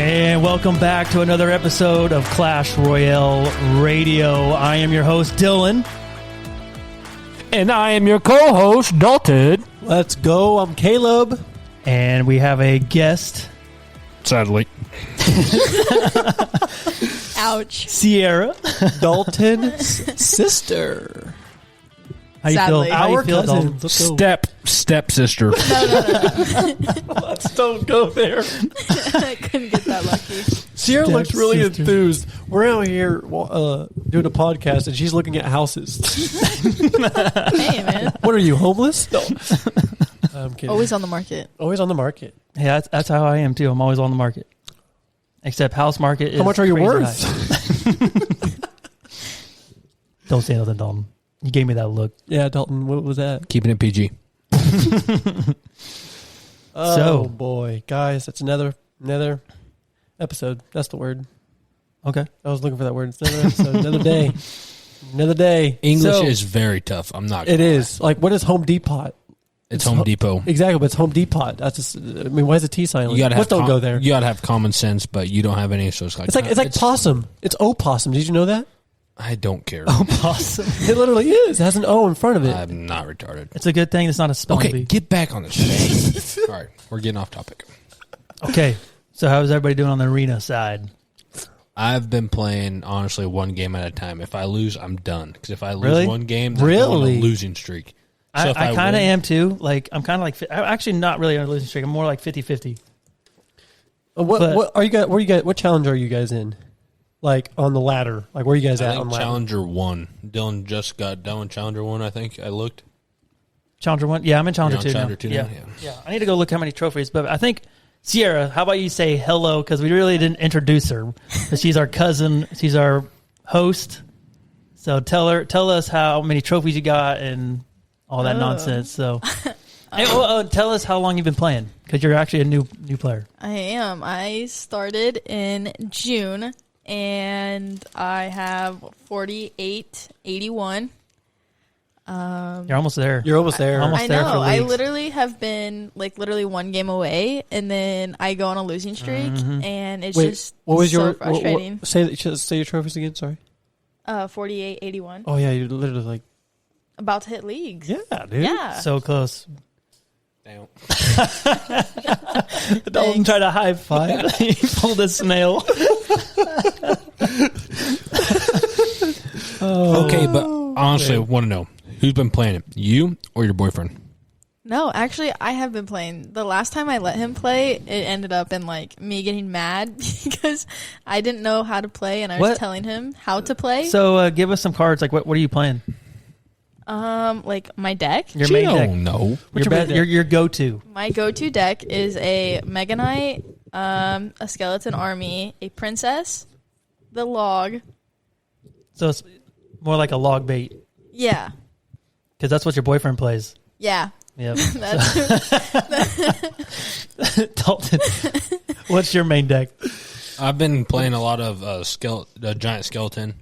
And welcome back to another episode of Clash Royale Radio. I am your host, Dylan. And I am your co-host, Dalton. Let's go. I'm Caleb. And we have a guest. Sadly. Ouch. Cyerra. Dalton's sister. How you Sadly. feel? How you Our feel, cousin. Dalton? Let's go. Stepsister. No. Let's don't go there. I couldn't get that lucky. Sierra looks really Stepsister. enthused. We're out here doing a podcast, and she's looking at houses. Hey, man. What are you, homeless? No. I'm kidding. Always on the market. Always on the market. Yeah, that's how I am, too. I'm always on the market. Except house market is How much are you crazy worth? high. Don't say nothing, Dalton. You gave me that look. Yeah, Dalton, what was that? Keeping it PG. Oh, So- boy. Guys, it's another episode. That's the word. Okay. I was looking for that word. It's another episode. Another day. Another day. English So- is very tough. I'm not. It gonna lie. is. Like, what is Home Depot? It's Home Depot. Exactly, but it's Home Depot. That's just. I mean, why is the T silent? You gotta have. Don't go there. You gotta have common sense, but you don't have any. So it's like. It's like possum. It's opossum. Did you know that? I don't care. Awesome. It literally is. It has an O in front of it. I'm not retarded. It's a good thing it's not a spelling Okay, bee. get back on this. All right, we're getting off topic. Okay. So how's everybody doing on the arena side? I've been playing honestly one game at a time. If I lose, I'm done. Because if I lose Really? one game, then I go on Really? a losing streak. So if I kind of win- am too. Like, I'm kind of like, I'm actually not really on a losing streak. I'm more like 50-50. What are you guys? Where you guys? What challenge are you guys in? Like on the ladder? Like where are you guys I at think on the ladder? Challenger 1. Dylan just got done with Challenger 1, I think. I looked. Challenger 1? Yeah, I'm in Challenger You're 2 on now. Challenger 2 now? Yeah. Yeah. I need to go look how many trophies. But I think, Cyerra, how about you say hello? Because we really didn't introduce her. But she's our cousin. She's our host. So tell us how many trophies you got and all that nonsense. So hey, tell us how long you've been playing. Because you're actually a new player. I am. I started in June, and I have 4881. You're almost there. You're almost there. Almost I there for know. I leagues. literally have been literally one game away, and then I go on a losing streak, and it's Wait, just what was so your frustrating. say your trophies again? Sorry. 4881. Oh yeah, you're literally like About to hit leagues. yeah, dude. Yeah. So close. Damn. Dalton tried to high five. He pulled a snail. Okay, but honestly, I want to know who's been playing it, you or your boyfriend? No, actually, I have been playing. The last time I let him play, it ended up in me getting mad because I didn't know how to play, and I was What? telling him how to play. So give us some cards. Like, what are you playing? Like my deck. Your main deck. No. What's your main deck? Your go-to. My go-to deck is a Mega Knight, a Skeleton Army, a Princess, the Log. So it's more like a log bait. Yeah, Because that's what your boyfriend plays. yeah. Yep. That's Dalton, what's your main deck? I've been playing a lot of giant skeleton.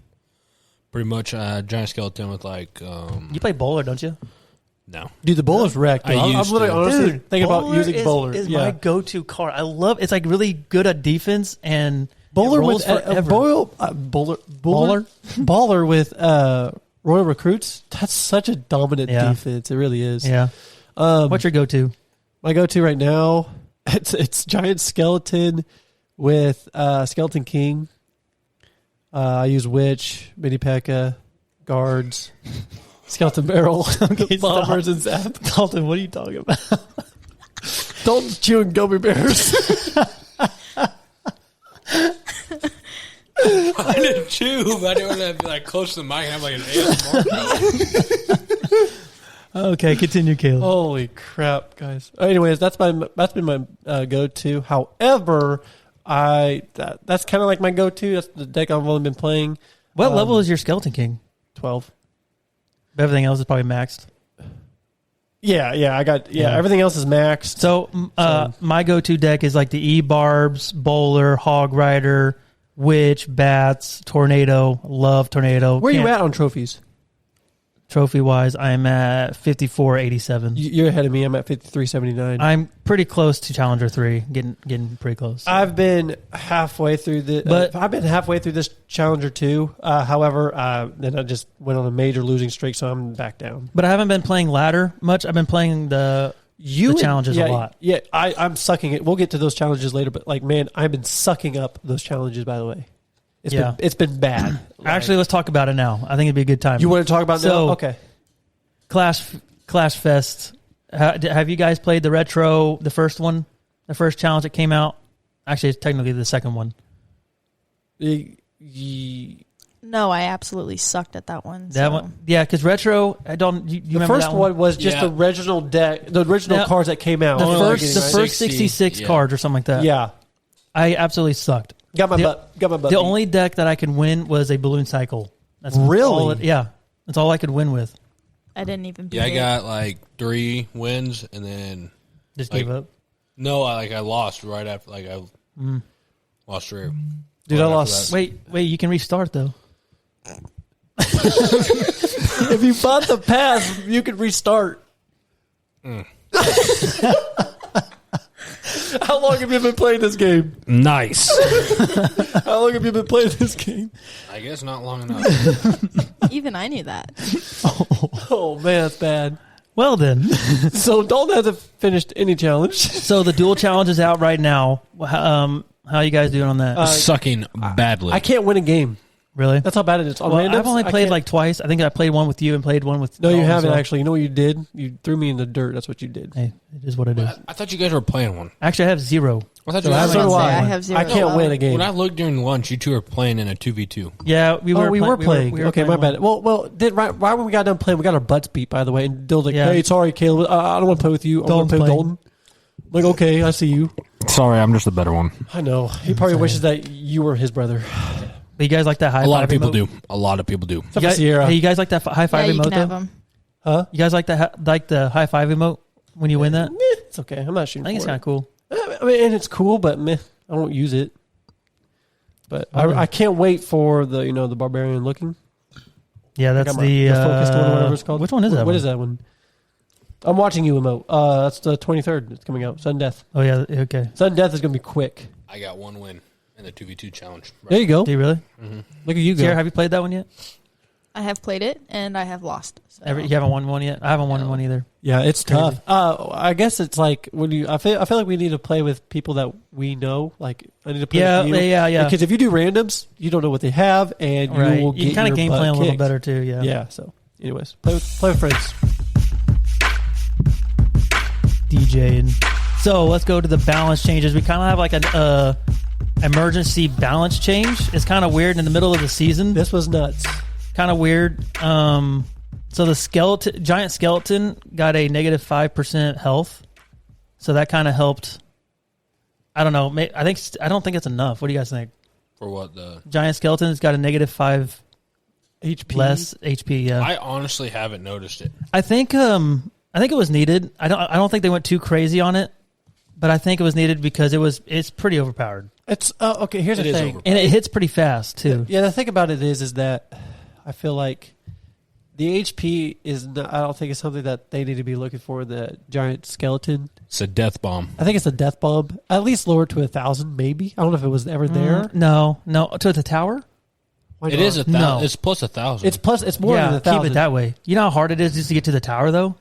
Pretty much giant skeleton with like You play bowler, don't you? no. Dude, the bowler's wrecked. I I'm used literally to. honestly Dude, thinking about bowler using bowler. is yeah. my go-to card. I love it's like really good at defense and Bowler it rolls with forever. baller with Royal Recruits. That's such a dominant Yeah. defense. It really is. Yeah. What's your go-to? My go-to right now, it's giant skeleton with Skeleton King. I use Witch, Mini P.E.K.K.A, guards, Skeleton Barrel, bombers, and Zap. Dalton, what are you talking about? Dalton's chewing gummy bears. I didn't chew, but I didn't want to be like close to the mic and have like an ASMR. Okay, continue, Caleb. Holy crap, guys! Anyways, that's been my go-to. However, that's kind of like my go-to. That's the deck I've only been playing. What level is your Skeleton King? 12. Everything else is probably maxed. Yeah. Everything else is maxed. So, my go-to deck is like the E-Barbs, Bowler, Hog Rider, Witch, Bats, Tornado. Love Tornado. Where are you at on trophies? Trophy-wise, I am at 5487. You're ahead of me. I'm at 5379. I'm pretty close to Challenger 3, getting pretty close. I've been halfway through this Challenger 2. However, then I just went on a major losing streak, so I'm back down. But I haven't been playing ladder much. I've been playing the challenges a lot. Yeah, I'm sucking it. We'll get to those challenges later, but man, I've been sucking up those challenges, by the way. It's been bad. Actually, let's talk about it now. I think it'd be a good time. You want to talk about it now? Okay. Clash Fest. Have you guys played the retro, the first one? The first challenge that came out? Actually, it's technically the second one. No, I absolutely sucked at that one. That one? Yeah, because retro, I don't... You the first one was just the original deck, the original cards that came out. The first 66 cards or something like that. Yeah. I absolutely sucked. Got my butt. The only deck that I could win was a balloon cycle. That's really? That's all I could win with. I didn't even beat I got like 3 wins and then... Just gave up? No, I lost right after. I lost 3. Dude, I lost... Wait, you can restart though. If you bought the pass, you could restart. How long have you been playing this game? Nice. How long have you been playing this game? I guess not long enough. Even I knew that. Oh man, that's bad. Well then. So Dalton hasn't finished any challenge. So the dual challenge is out right now. How are you guys doing on that? Sucking badly. I can't win a game. Really? That's how bad it is. On randoms, I've only played like twice. I think I played one with you and played one with... No, you haven't actually. You know what you did? You threw me in the dirt. That's what you did. Hey, it is what it is. I thought you guys were playing one. Actually, I have 0. I thought I have 0. I can't win a game. When I looked during lunch, you two were playing in a 2v2. Yeah, we were playing. Okay, my bad. Well, right when we got done playing, we got our butts beat, by the way. And Dill's like, hey, sorry, Caleb. I don't want to play with you. I want to play with Dalton. I'm like, okay, I see you. Sorry, I'm just the better one. I know. He probably wishes that you were his brother. But you guys like that high five? A lot of people emote? do. A lot of people do. Cyerra. Hey, you guys like that high five Yeah, you emote? can have them. Huh? You guys like that the high five emote when you win that? It's okay. I'm not shooting. I think it's kind of cool. I mean, and it's cool, but I don't use it. But I can't wait for the the barbarian looking. Yeah, that's the focused one, whatever it's called. Which one is that? What is that one? I'm watching you emote. That's the 23rd. It's coming out. Sudden Death. Oh yeah, okay. Sudden Death is going to be quick. I got 1 win in the 2v2 challenge. Right. There you go. Do you really? Mm-hmm. Look at you go. Cyerra, have you played that one yet? I have played it, and I have lost. So. You haven't won one yet? I haven't won one either. Yeah, it's tough. I guess it's like when you. I feel like we need to play with people that we know. Like I need to play. with you. Yeah. Because if you do randoms, you don't know what they have, and you will get kind of game plan a little kicked. better too. Yeah. Yeah. So, anyways, play with friends. DJing. So let's go to the balance changes. We kind of have like an emergency balance change. It's kind of weird in the middle of the season. This was nuts. Kind of weird. So the giant skeleton got a negative 5% health. So that kind of helped. I don't know. I don't think it's enough. What do you guys think? For what? The giant skeleton's got a negative 5 HP. Less HP. Yeah. I honestly haven't noticed it. I think it was needed. I don't think they went too crazy on it, but I think it was needed because it's pretty overpowered. It's okay. Here's the thing, and it hits pretty fast too. Yeah, the thing about it is that I feel like the HP is not, I don't think it's something that they need to be looking for. The giant skeleton. It's a death bomb. I think it's a death bomb. At least lower to 1,000, maybe. I don't know if it was ever there. No, to the tower. It is 1,000. No. It's plus 1,000. It's more than 1,000. Keep it that way. You know how hard it is just to get to the tower, though.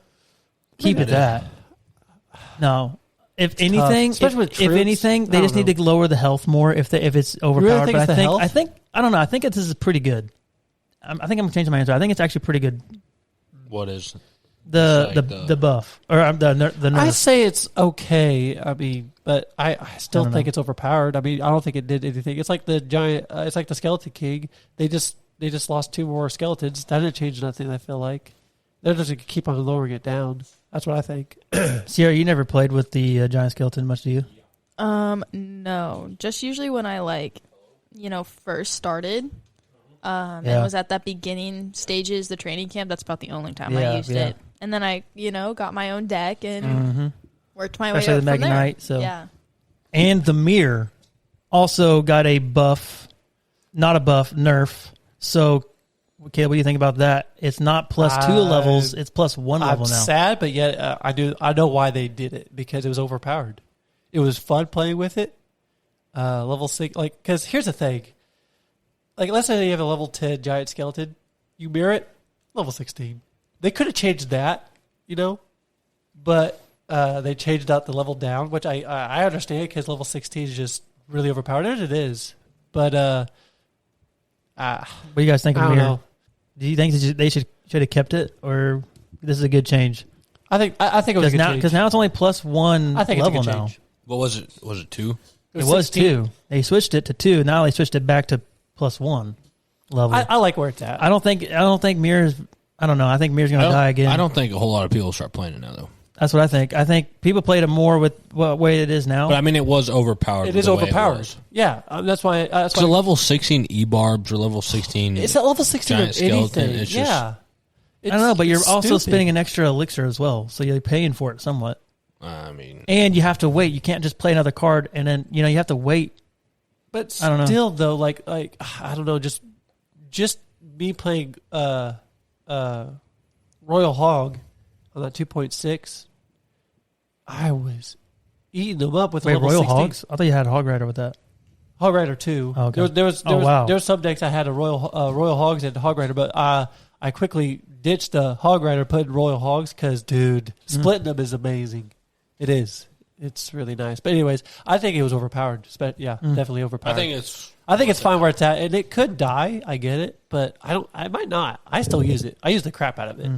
Keep it that. No. If anything, they just need to lower the health more if it's overpowered. Really but I think I don't know. I think this is pretty good. I think I'm changing my answer. I think it's actually pretty good. What is the buff or the nerf? I say it's okay. I mean, but I still think it's overpowered. I mean, I don't think it did anything. It's like the giant. It's like the Skeleton King. They just lost 2 more skeletons. That didn't change nothing. I feel like they're just gonna keep on lowering it down. That's what I think. Cyerra, you never played with the giant skeleton much, do you? No. Just usually when I first started, and was at that beginning stages, the training camp. That's about the only time I used it. And then I, got my own deck and worked my way up the Mega from there. Knight. So and the mirror also got a buff, not a buff, nerf. So Caleb, what do you think about that? It's not plus 2 levels; it's plus 1 level I'm now. sad, but yet I know why they did it, because it was overpowered. It was fun playing with it. Level 6, because here's the thing. Let's say you have a level 10 giant skeleton, you mirror it, level 16. They could have changed that, but they changed out the level down, which I understand, because level 16 is just really overpowered. And it is, but what do you guys think I of don't mirror? know. Do you think they should have kept it, or this is a good change? I think it was a good change. Because now it's only plus 1 I think level it's a good now. change. What was it? Was it 2? It was 16. 2. They switched it to 2. Now they switched it back to plus 1 level. I like where it's at. I don't think mirrors. I don't know. I think mirrors going to die again. I don't think a whole lot of people start playing it now, though. That's what I think. I think people played it more with what way it is now. But I mean, it was overpowered. It is overpowered. Yeah, that's why. That's why. So level 16 E-Barbs or level 16. It's at level 16 of giant skeleton. anything. It's just, Yeah. I don't know, but you're also stupid. spending an extra elixir as well, so you're paying for it somewhat. I mean, And you have to wait. You can't just play another card and then you have to wait. But I don't know. still, though, like I don't know, just me playing Royal Hog on that 2.6, I was eating them up with Wait, level Royal 16. Hogs? I thought you had Hog Rider with that. Hog Rider 2. Oh, okay. There was wow. there was some decks I had a Royal Hogs and Hog Rider, but I quickly ditched the Hog Rider, put in Royal Hogs, because, dude, splitting them is amazing. It is. It's really nice. But anyways, I think it was overpowered. Definitely overpowered. I think it's fine where it's at, and it could die. I get it, but I might not. I still use it. I use the crap out of it.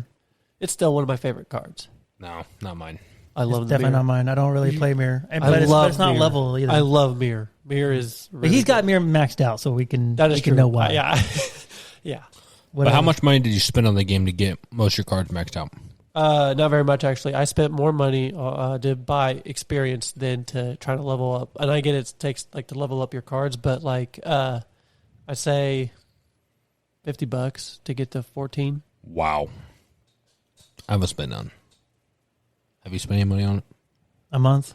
It's still one of my favorite cards. no, not mine. I love It's the definitely mirror. not mine. I don't really play mirror. I But love it's not mirror. level either. I love mirror. Mirror is. But Really he's got good. mirror maxed out, so we can True. know why. Yeah, yeah. But how much money did you spend on the game to get most of your cards maxed out? Not very much, actually. I spent more money to buy experience than to try to level up. And I get it takes to level up your cards, but I say $50 to get to 14. Wow. I haven't spent none. Have you spent any money on it? A month?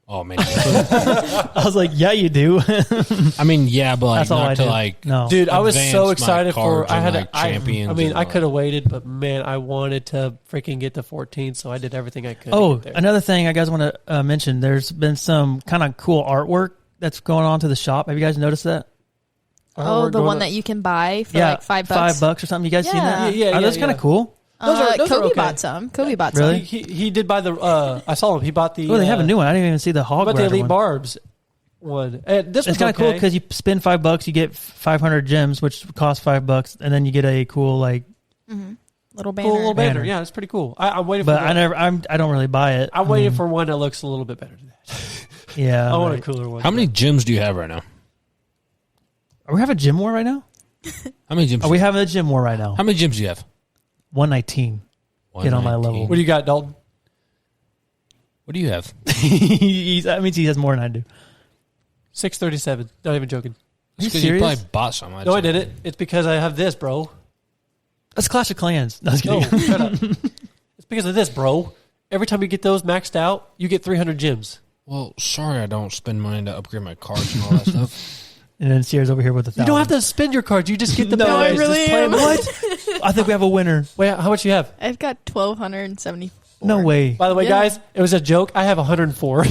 Oh, man. I was like, yeah, you do. I mean, yeah, but That's all I not do. to like. No. Dude, I was advance so my excited cards I and, had champions. I mean, and I all could have waited, but man, I wanted to freaking get to 14, so I did everything I could. to Oh, get there. another thing I guys want to mention. There's been some kind of cool artwork that's going on to the shop. Have you guys noticed that? Oh, the one that you can buy for like $5. $5 or something. You guys seen that? Yeah, That's kind of cool. Those are Kobe okay. bought some. Kobe bought Really? some. He did buy the. I saw him. He bought the. Oh, they have a new one. I didn't even see the Hog But the Rider Elite one. Barbs one. And this It's was kind of cool okay. because you spend $5, you get 500 gems, which cost $5, and then you get a cool Little banner. Cool little banner. Banner. Yeah, it's pretty coal. I'm waiting But for. I don't really buy it. I'm waiting for one that looks a little bit better than that. Yeah. I want a right. cooler one. How many gyms do you have right now? Are we having a gym war right now? How many gyms? Are we having a gym war right now? How many gyms do you have? 119. Get on my 119. level. What do you got, Dalton? What do you have? That means he has more than I do. 637. Not even joking. Are you Because you serious? probably bought some. No, I didn't. It's because I have this, bro. That's Clash of Clans. No, I was No, kidding. shut up. It's because of this, bro. Every time you get those maxed out, you get 300 gems. Well, sorry, I don't spend money to upgrade my cards and all that stuff. And then Sierra's over here with 1,000. You don't have to spend your cards. You just get the No, I bounties. really Just play am. them. What? I think we have a winner. Wait, how much you have? I've got 1,274. No way. By the way, Yeah. guys, it was a joke. I have 104.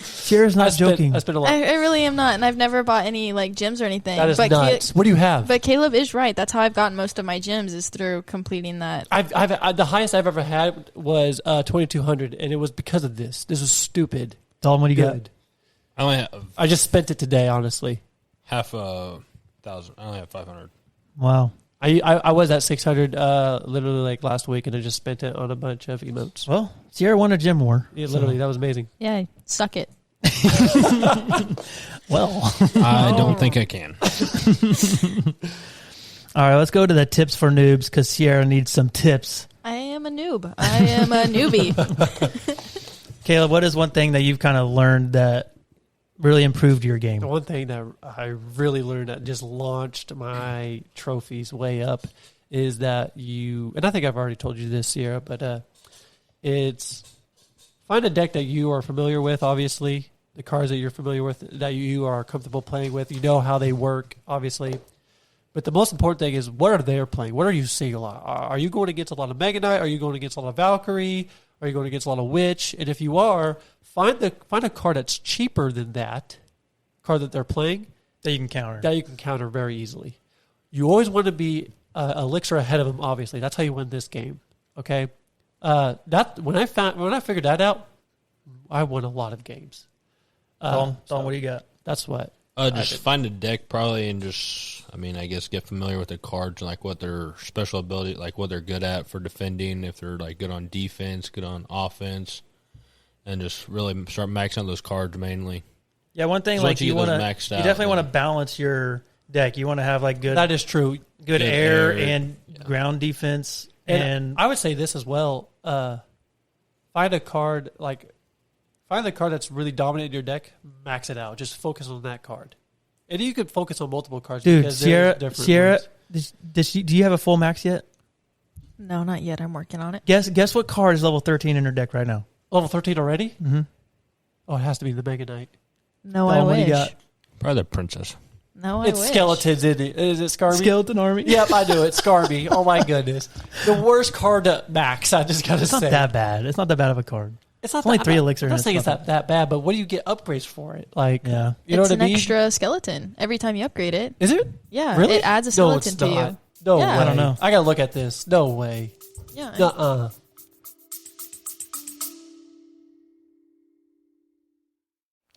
Sierra's not joking. I spent a lot. I really am not, and I've never bought any gyms or anything. That is but nuts. What do you have? But Caleb is right. That's how I've gotten most of my gyms is through completing that. The highest I've ever had was 2,200, and it was because of this. This was stupid. Dalton, what do you got? Good. I only have I just spent it today, honestly. half a thousand. I only have 500. Wow. I was at 600 literally like last week, and I just spent it on a bunch of emotes. Well, Sierra won a gym war. Yeah, literally, that was amazing. Yeah, suck it. Well. I don't think I can. All right, let's go to the tips for noobs because Sierra needs some tips. I am a noob. I am a newbie. Caleb, what is one thing that you've kind of learned that really improved your game? The one thing that I really learned that just launched my trophies way up is that and I think I've already told you this, Cyerra, but it's find a deck that you are familiar with, obviously, the cards that you're familiar with, that you are comfortable playing with. You know how they work, obviously. But the most important thing is, what are they playing? What are you seeing a lot? Are you going against a lot of Mega Knight? Are you going against a lot of Valkyrie? Are you going against a lot of Witch? And if you are, find a card that's cheaper than that card that they're playing. That you can counter. That you can counter very easily. You always want to be elixir ahead of them, obviously. That's how you win this game. Okay? When I figured that out, I won a lot of games. Dalton, what do you got? That's what. Just find a deck probably and just, I guess get familiar with the cards, like what their special ability, like what they're good at for defending, if they're like good on defense, good on offense, and just really start maxing out those cards mainly. Yeah, one thing like you definitely want to balance your deck. You want to have like good. That is true. Good air and ground defense, and I would say this as well. Find a card that's really dominant in your deck, max it out. Just focus on that card. And you could focus on multiple cards. Dude, because Cyerra, do you have a full max yet? No, not yet. I'm working on it. Guess what card is level 13 in her deck right now? Level 13 already? Mm-hmm. Oh, it has to be the Mega Knight. No, I wish. What do you got? Probably the princess. No, I It's wish. skeletons, isn't it? Is it Scarby? Skeleton Army? Yep, I do it. Scarby. Oh, my goodness. The worst card to max, I just got to say. It's not that bad. It's not that bad of a card. It's not only 3 elixir. I'm not saying it's not that bad, but what do you get upgrades for it? Like, yeah. You know it's what I mean? an extra skeleton every time you upgrade it. Is it? Yeah, Really? it adds a skeleton to you. No Yeah. way. I don't know. I got to look at this. No way. Yeah. Nuh-uh.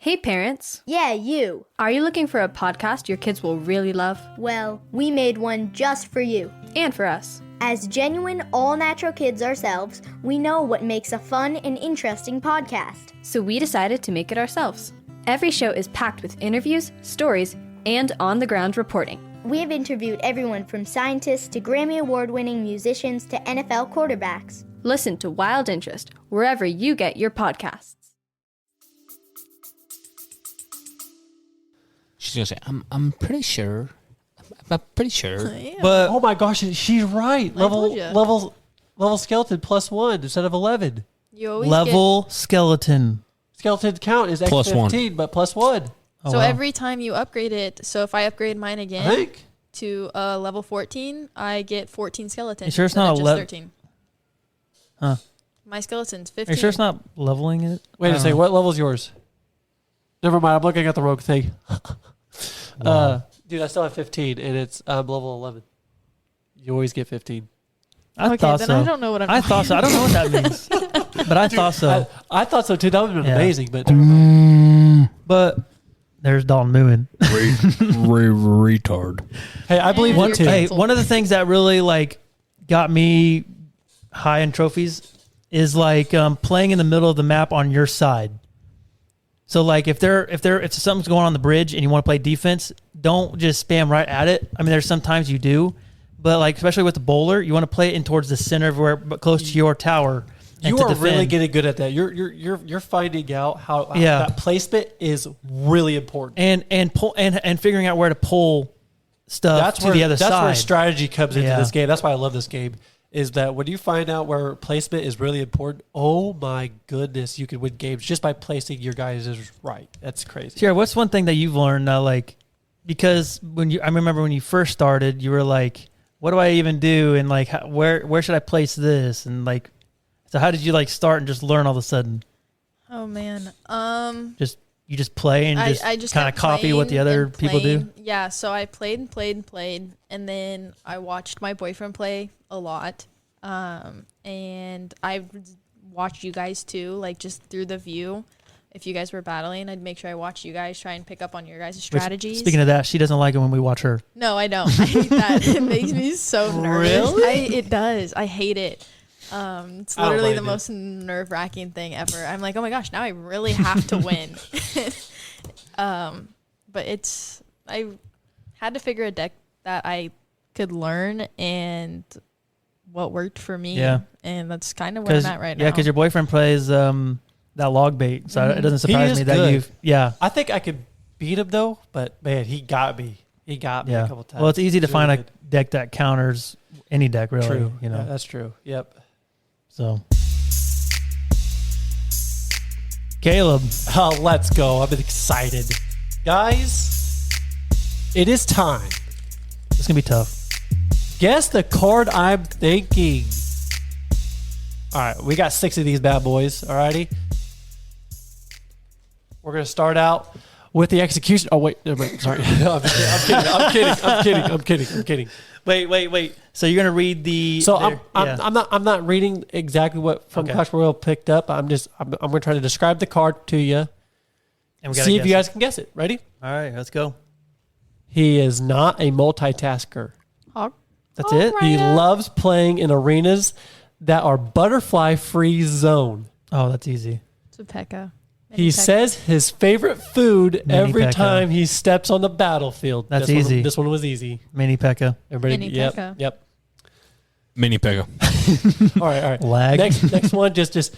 Hey parents, Yeah, you. are you looking for a podcast your kids will really love? Well, we made one just for you. And for us. As genuine, all-natural kids ourselves, we know what makes a fun and interesting podcast. So we decided to make it ourselves. Every show is packed with interviews, stories, and on-the-ground reporting. We have interviewed everyone from scientists to Grammy Award-winning musicians to NFL quarterbacks. Listen to Wild Interest wherever you get your podcasts. She's gonna say, "I'm pretty sure. I'm pretty sure." Yeah. But Oh my gosh, she's right. told ya. Level skeleton +1 instead of 11. You always level skeleton. Skeleton count is Plus X15, but +1. Oh, so wow. every time you upgrade it, so if I upgrade mine I again think. to level 14, I get 14 skeletons. You sure it's instead not of a just lev- 13? Huh. My skeleton's Are 15. you sure it's not leveling it? Wait I a don't second. know. What level's yours? Never mind. I'm looking at the rogue thing. Dude, I still have 15, and it's level 11. You always get 15. I Okay, thought then so. I don't know what I'm I thought so. I don't know what that means. But I thought so. I thought so too. That would have been Yeah. amazing, but never mind. But there's Dalton mooing. Retard. Hey, I believe And one you're too. Hey, canceled. one of the things that really like got me high in trophies is like playing in the middle of the map on your side. So like if something's going on the bridge and you want to play defense, don't just spam right at it. I mean, there's sometimes you do, but like especially with the bowler, you want to play it in towards the center of where, but close to your tower. And You to are defend. really getting good at that. You're finding out how Yeah. that placement is really important. and pull and figuring out where to pull stuff That's to where the other that's side. where strategy comes into Yeah. this game. That's why I love this game. Is that when you find out where placement is really important? Oh my goodness, you can win games just by placing your guys right. That's crazy. Sierra, what's one thing that you've learned now? Like, because I remember when you first started, you were like, "What do I even do?" And like, where should I place this? And like, so how did you like start and just learn all of a sudden? Oh man. You just play and I just kind of kept copy what the playing other and people do. playing. Yeah, so I played and played and played, and then I watched my boyfriend play a lot, and I watched you guys too, like just through the view. If you guys were battling, I'd make sure I watched you guys, try and pick up on your guys' strategies. Speaking of that, she doesn't like it when we watch her. No, I don't. I hate that. It makes me so nervous. Really? It does. I hate it. It's I don't literally the mind it. most nerve-wracking thing ever. I'm like, oh my gosh, now I really have to win. But I had to figure a deck that I could learn and what worked for me. Yeah. And that's kind of where I'm at right now. Yeah, because your boyfriend plays that log bait, so it doesn't surprise is me that good. you've. Yeah. I think I could beat him though, but man, he got me. He got me Yeah. a couple times. Well, it's easy to He's find really a deck that counters any deck, really. True. You know. Yeah, that's true. Yep. So, Caleb, Oh, let's go. I'm excited. Guys, it is time It's gonna be tough. Guess the card I'm thinking. All right, we got 6 of these bad boys. Alrighty. We're gonna start out with the execution. Oh wait, sorry. I'm kidding. Wait. So you're gonna read the. So I'm not reading exactly what from Clash Royale picked up. I'm gonna try to describe the card to you. And see if you guys can guess it. Ready? All right, let's go. He is not a multitasker. That's it? He loves playing in arenas that are butterfly-free zone. Oh, that's easy. It's a P.E.K.K.A. He says his favorite food every P.E.K.K.A. time he steps on the battlefield. That's easy. This one was easy. Mini P.E.K.K.A. Everybody, Mini yep. Mini P.E.K.K.A. All right. Lag. Next one, just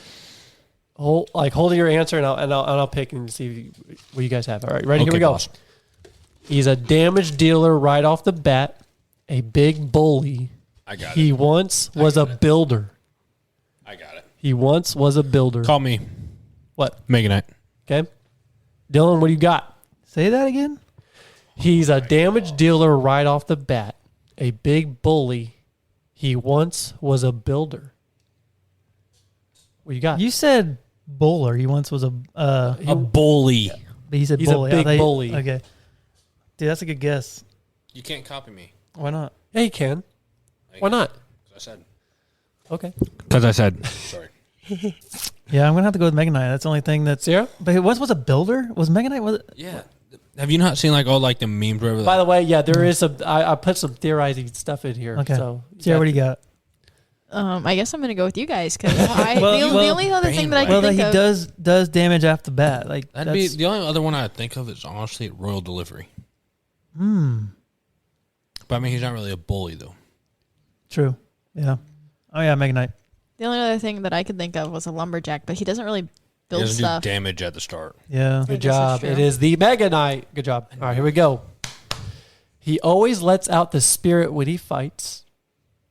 holding your answer, and I'll pick and see what you guys have. All right, ready? Here we go. Boss. He's a damage dealer right off the bat. A big bully. I got He it. once was a builder. I got it. He once was a builder. Call me What? Mega Knight. Okay. Dylan, what do you got? Say that again. He's a damage dealer right off the bat. A big bully. He once was a builder. What you got? You said bowler. He once was a bully. but he said He's a bully. big bully. Okay. Dude, that's a good guess. You can't copy me. Why not? Yeah, you can. Why not? I said. Okay. Because I said. Sorry. Yeah, I'm gonna have to go with Mega Knight. That's the only thing that's Cyerra? But he was a builder. Was Mega Knight? Was it? Yeah. Have you not seen like all like the memes wherever? By the way, yeah, there is some. I put some theorizing stuff in here. Okay. So Cyerra, what do you got? I guess I'm gonna go with you guys because Well, the only other thing that I Well, can that think he of. does damage off the bat. Like That'd be the only other one I think of is honestly Royal Delivery. But I mean, he's not really a bully though. True. Yeah. Oh yeah, Mega Knight. The only other thing that I could think of was a lumberjack, but he doesn't really He build doesn't stuff. do damage at the start. Yeah. Good I guess that's job. true. It is the Mega Knight. Good job. All right, here we go. He always lets out the spirit when he fights.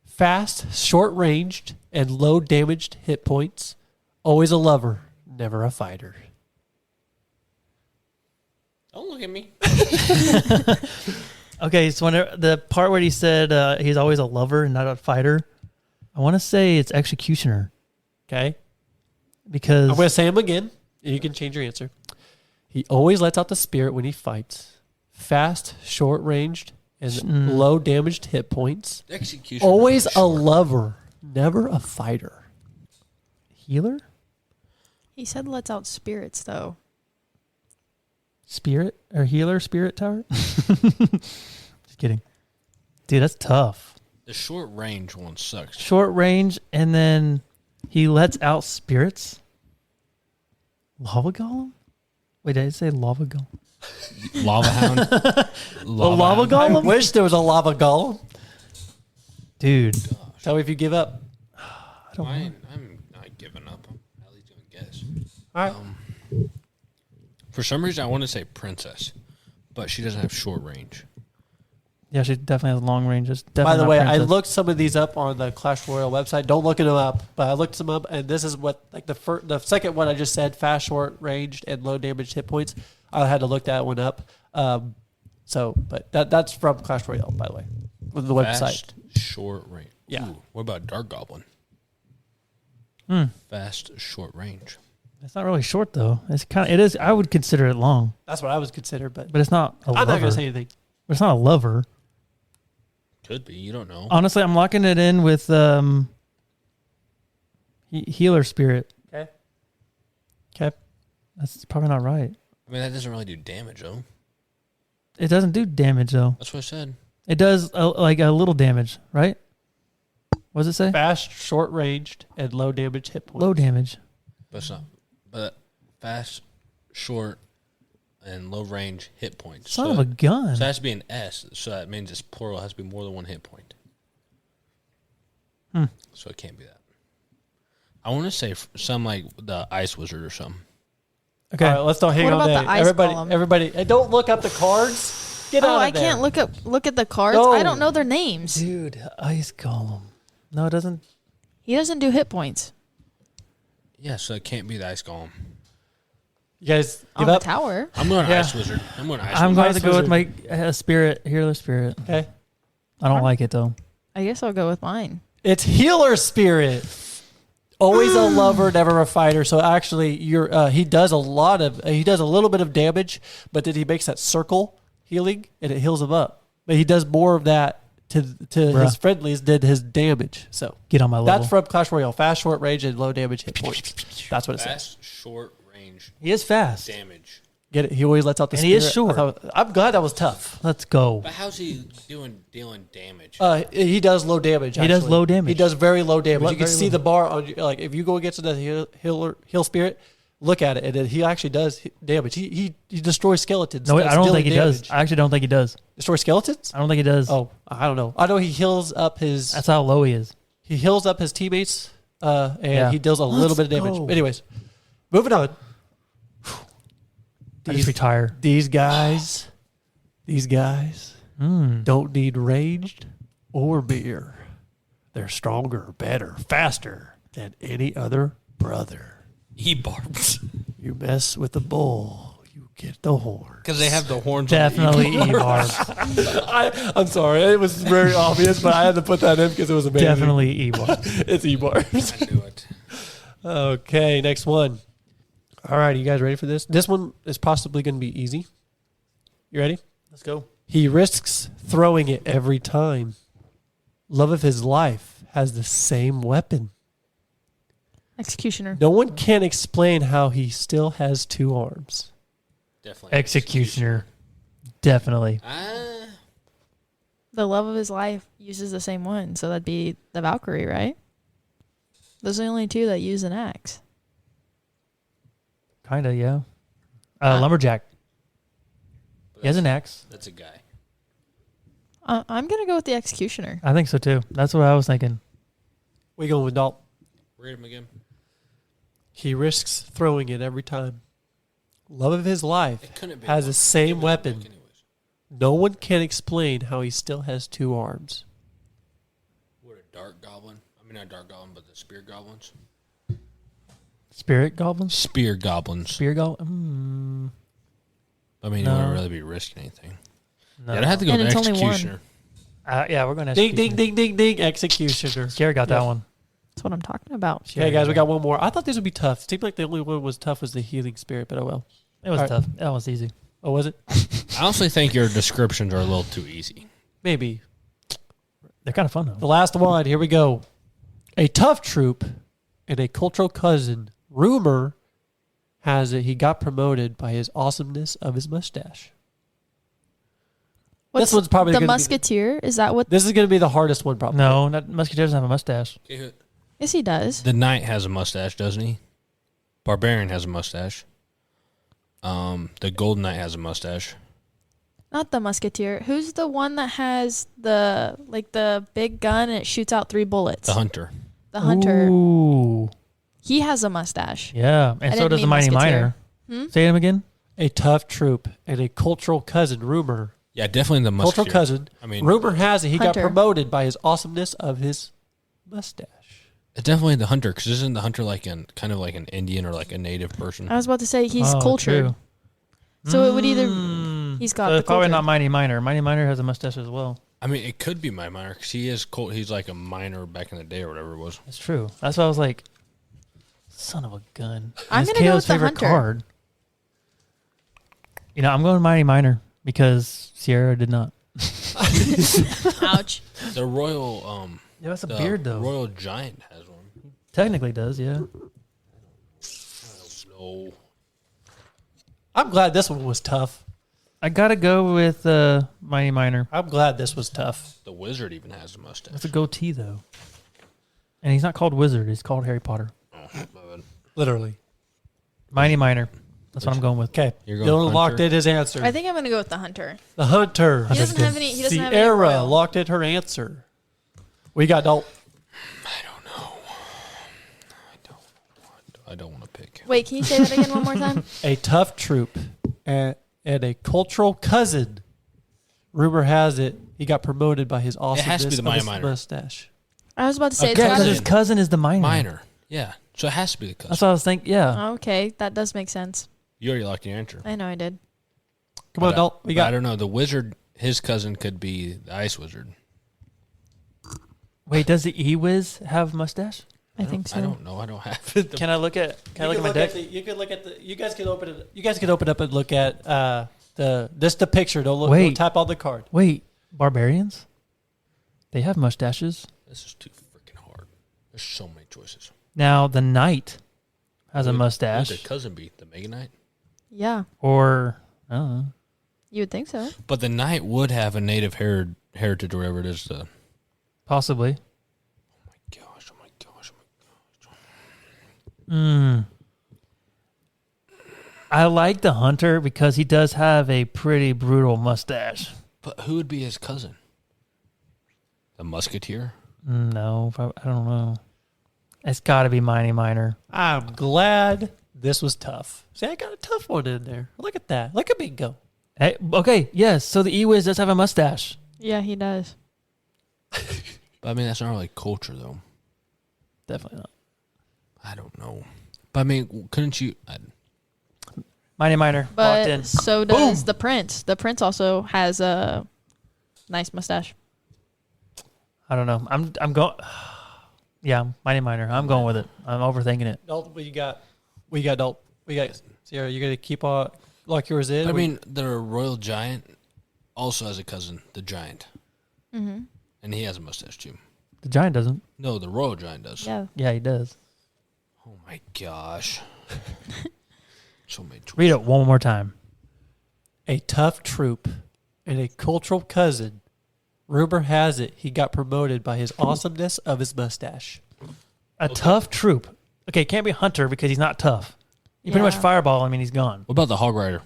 Fast, short-ranged, and low-damaged hit points. Always a lover, never a fighter. Don't look at me. Okay, so whenever the part where he said he's always a lover and not a fighter, I want to say it's Executioner Okay? because I'm going to say him again, and you can change your answer. He always lets out the spirit when he fights. Fast, short-ranged, and low-damaged hit points. Execution. Always a lover, never a fighter. healer, He said lets out spirits though. spirit or healer, spirit tower. Just kidding, dude. That's tough. The short range one sucks. Short range, and then he lets out spirits. Lava Golem. Wait, did I say Lava Golem? Lava Hound. Lava Hound. I Golem, wish there was a lava golem. dude. Tell me if you give up. I'm not giving up. I'm at least going to guess. All right. For some reason, I want to say Princess, but she doesn't have short range. Yeah, she definitely has long range. It's By definitely the not way, I Princess. looked some of these up on the Clash Royale website. Don't look them up, but I looked them up, and this is what like the second one I just said: fast, short ranged, and low damage hit points. I had to look that one up. But that's from Clash Royale, by the way, with the website. Fast, short range. Yeah. Ooh, what about Dark Goblin? Fast, short range. It's not really short though. It's kind of. It is. I would consider it long, That's what I was considered, but but it's not a I'm not lover. going to say anything. It's not a lover. Could be. You don't know. Honestly, I'm locking it in with healer spirit. Okay. That's probably not right. I mean, that doesn't really do damage, though. It doesn't do damage though. That's what I said. It does like a little damage, right? What does it say? Fast, short ranged, and low damage hit points. Low damage. But it's not. But fast, short, and low range hit points. Son of a gun. So it has to be an S. So that means it's plural. It has to be more than one hit point. So it can't be that. I want to say some like the Ice Wizard or something. Okay. All right, let's don't hang What on about there. the ice golem? Everybody, and don't look up the cards. Get out of I there. can't look at the cards. No. I don't know their names. Dude, Ice Golem. No, it doesn't. He doesn't do hit points Yeah, so it can't be the Ice Golem. You guys on give the up? tower. I'm going Yeah. Ice Wizard. I'm going Ice I'm Wizard. going Ice to go with Wizard. my spirit, healer spirit. Okay. I don't like it though. I guess I'll go with mine. It's healer spirit. Always a lover, never a fighter. So actually, he does a little bit of damage, but then he makes that circle healing and it heals him up. But he does more of that to his friendlies than his damage. So get on my level. That's from Clash Royale. Fast, short range, and low damage hit points. That's what it says. Fast, short range. He is fast. Damage. Get it? He always lets out the And spirit. he is short. I'm glad that was tough. Let's go. But how's he dealing damage? He does low damage. He does low damage. He does very low damage. You can Very see low. the bar on like if you go against the heal spirit, look at it, and then he actually does damage. He destroys skeletons. No, That's I don't dealing think he does. damage. I actually don't think he does. Destroy skeletons? I don't think he does. Oh, I don't know. I know he heals up his. That's how low he is. He heals up his teammates, and Yeah. he deals a little bit of damage. go. Anyways, moving on. I just retire. These guys don't need ranged or beer. They're stronger, better, faster than any other brother. E-Barbs. You mess with the bull, you get the horn. Because they have the horns Definitely E-Barbs. I'm sorry, it was very obvious, but I had to put that in because it was amazing. Definitely E-Barbs. It's E-Barbs. I knew it. Okay, next one. All right, you guys ready for this? This one is possibly going to be easy. You ready? Let's go. He risks throwing it every time. Love of his life has the same weapon. Executioner. No one can explain how he still has two arms. Definitely. Executioner. Definitely. The love of his life uses the same one, so that'd be the Valkyrie, right? Those are the only two that use an axe. Kinda, yeah. Lumberjack. He has an axe. That's a guy. I'm going to go with the Executioner. I think so too. That's what I was thinking. We going with Dalton. Read him again. He risks throwing it every time. Love of his life It couldn't be has the same Couldn't be weapon. anyways. No one can explain how he still has two arms. What a dark goblin. I mean, not dark goblin, but the spear goblins. Spirit goblins? Spear goblins. Spear goblin? I mean, No. you wouldn't really be risking anything. No. Yeah, I'd have to go And with it's only one. executioner. Yeah, we're going to Ding, ding, ding, ding, ding. Executioner. Gary got that one. That's what I'm talking about. Okay, guys, we got one more. I thought these would be tough. Seemed like the only one was tough was the healing spirit, but oh well. It was All right. tough. That was easy. Oh, was it? I honestly think your descriptions are a little too easy. Maybe. They're kind of fun, The though. last one. Here we go. A tough troop and a cultural cousin. Rumor has it he got promoted by his awesomeness of his mustache. What's This one's probably the gonna be- Musketeer? Is that what? This is going to be the hardest one, probably. No, not, Musketeer doesn't have a mustache. Yes, he does. The knight has a mustache, doesn't he? Barbarian has a mustache. The golden knight has a mustache. Not the Musketeer. Who's the one that has the big gun and it shoots out 3 bullets? The hunter. The Hunter. Ooh. He has a mustache. Yeah, and I so didn't does the mean Mighty Musketeer. Miner. Say him again. A tough troop and a cultural cousin. Rumor. Yeah, definitely the musketeer. Cultural cousin. I mean, Rumor has it he got Hunter. promoted by his awesomeness of his mustache. it's definitely the hunter, because isn't the hunter like kind of like an Indian or like a native person? I was about to say he's Oh, cultured. true. So it would either he's got So the it's probably culture. not Mighty Miner. Mighty Miner has a mustache as well. I mean, it could be my miner, because he is cold. He's like a miner back in the day or whatever it was. That's true. That's why I was like, son of a gun. I'm It's gonna go Kayla's with the favorite Hunter. card. You know, I'm going Mighty Miner because Cyerra did not. Ouch. The royal, Yeah, that's a the beard though. royal giant has one. Technically does, yeah. No. I'm glad this one was tough. I gotta go with Mighty Miner. I'm glad this was tough. The wizard even has a mustache. That's a goatee though. And he's not called Wizard, he's called Harry Potter. Oh, my bad. Literally. Mighty Miner. That's what I'm going with. Okay. You're going Dylan Hunter? locked in his answer. I think I'm gonna go with the Hunter. The Hunter. He doesn't have any. He doesn't have any Cyerra royal. locked in her answer. We got Dalton. I don't know. I don't want to pick. Wait, can you say that again one more time? A tough troop and a cultural cousin. Rumor has it he got promoted by his awesomeness be the of Maya his Minor. mustache. I was about to say Okay, Yeah, it's because got his cousin is the Miner. Miner. Yeah. So it has to be the cousin. That's what I was thinking. Yeah. Okay, that does make sense. You already locked your answer. I know I did. Come on, Dalton. We But I got don't know. The wizard, his cousin could be the ice wizard. Wait, does the E-Wiz have mustache? I think so. I don't know. I don't have it. Can I look at my deck? You could look at the. You guys can open it. You guys can open up and look at the picture. Don't look. Wait. Don't tap on the card. Wait, barbarians? They have mustaches. This is too freaking hard. There's so many choices. Now the knight has a Would mustache, their cousin be the Mega Knight? Yeah, or I don't know. you would think so. But the Knight would have a native heritage or whatever it is. Possibly. Gosh, oh my gosh, oh my gosh. I like the hunter because he does have a pretty brutal mustache. But who would be his cousin? The Musketeer? No, I don't know. It's got to be Mighty Miner. I'm glad this was tough. See, I got a tough one in there. Look at that. Look at me go. Hey, okay, yes. So the E-Wiz does have a mustache. Yeah, he does. But I mean, that's not really culture, though. Definitely not. I don't know. But I mean, couldn't you? Mighty Miner walked in. But so does the Prince. The Prince also has a nice mustache. I don't know. I'm going. Yeah, Mighty Miner. I'm going with it. I'm overthinking it. Dalton, what you got? We got Dalton. We got Cyerra. You gonna keep on lock yours in? I mean, the Royal Giant also has a cousin, the Giant. Mm-hmm. And he has a mustache, too. The Giant doesn't. No, the Royal Giant does. Yeah. Yeah, he does. Oh, my gosh. So many choices. Read it one more time. a tough troop and a cultural cousin. Rumor has it he got promoted by his awesomeness of his mustache. A tough troop. Okay, can't be Hunter because he's not tough. You pretty much fireball him and he's gone. What about the Hog Rider?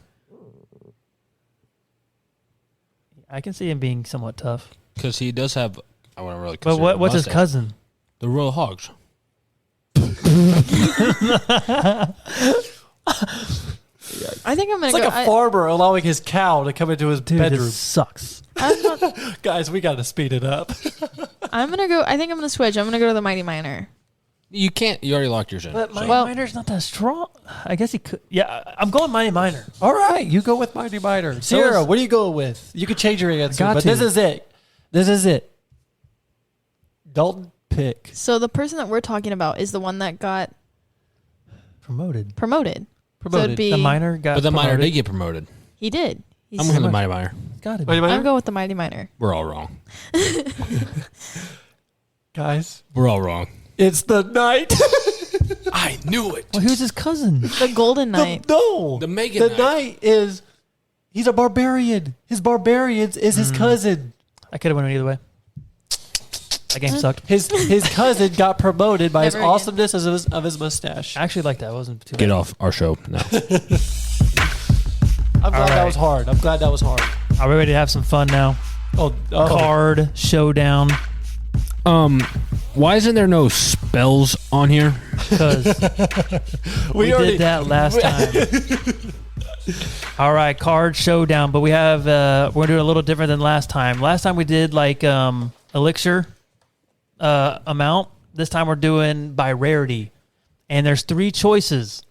I can see him being somewhat tough. Because he does have, I wouldn't really But consider what's his mustache. cousin? The Royal Hogs. I think I'm gonna It's like go. a farmer allowing his cow to come into his Dude, bedroom. this sucks. Guys, we got to speed it up. I'm gonna go. I think I'm gonna switch. I'm gonna go to the Mighty Miner. You can't, you already locked yours in. But Mighty Well- Miner's not that strong. I guess he could. Yeah, I'm going Mighty Miner. All right, you go with Mighty Miner. Cyerra, what are you going with? You can change your answer, Got but to. this is it. This is it. Dalton pick. So the person that we're talking about is the one that got Promoted. promoted. So Promoted. it'd be The Miner got But the Miner promoted. did get promoted. he did. He's, I'm going with the Mighty Miner. Got to be. Mighty Miner? I'm going with the Mighty Miner. We're all wrong. Guys, We're all wrong. it's the knight. I knew it. Well, who's his cousin? The Golden Knight. No. The Mega The Knight. knight is, he's a barbarian. His barbarians is his cousin. I could have went either way. That game sucked. His cousin got promoted by his Never again. awesomeness of his mustache. I actually liked that. It wasn't too Get bad. off our show now. I'm glad that right. was hard. I'm glad that was hard. Are we ready to have some fun now? Oh. Card showdown. Why isn't there no spells on here? Because we did that last time. All right, card showdown. But we have we're gonna do it a little different than last time. Last time we did like elixir amount. This time we're doing by rarity, and there's 3 choices.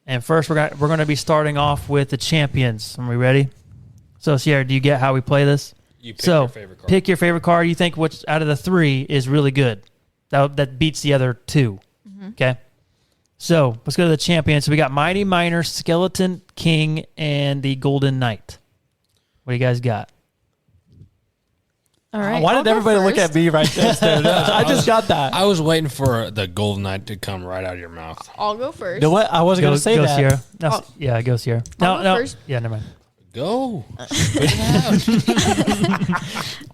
And first we're gonna be starting off with the champions. Are we ready? So Cyerra, do you get how we play this? You pick So your favorite card. pick your favorite card. You think which out of the 3 is really good. That beats the other 2. Okay. So let's go to the champions. So we got Mighty Miner, Skeleton King, and the Golden Knight. What do you guys got? All right. Why I'll did go everybody look first. at me right there? I just got that. I was waiting for the Golden Knight to come right out of your mouth. I'll go first. You know what? I wasn't going to say go that. Cyerra. No, yeah, go Cyerra. I'll go first. Yeah, never mind. Go. Spit it out.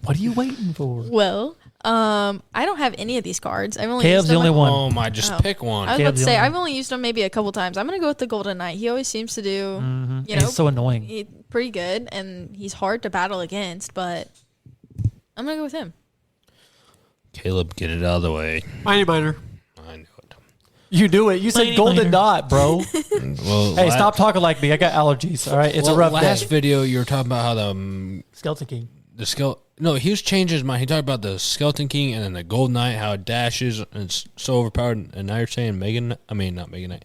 What are you waiting for? Well, I don't have any of these cards. I've only Caleb's used the them only one. Oh my, just Oh. pick one. I was about Caleb's to the say only I've only used them maybe a couple times. I'm gonna go with the Golden Knight. He always seems to do, And you know, he's so annoying. pretty good, and he's hard to battle against. But I'm gonna go with him. Caleb, get it out of the way. Mighty Miner. I knew it. You do it. You said Mighty golden Miner. dot, bro. Well, Hey, stop talking like me. I got allergies. All right, it's a rough last day. video you were talking about how the Skeleton King. skeleton. No, he was changing his mind. He talked about the Skeleton King and then the Golden Knight, how it dashes and it's so overpowered. And now you're saying Megan. I mean, not Mega Knight,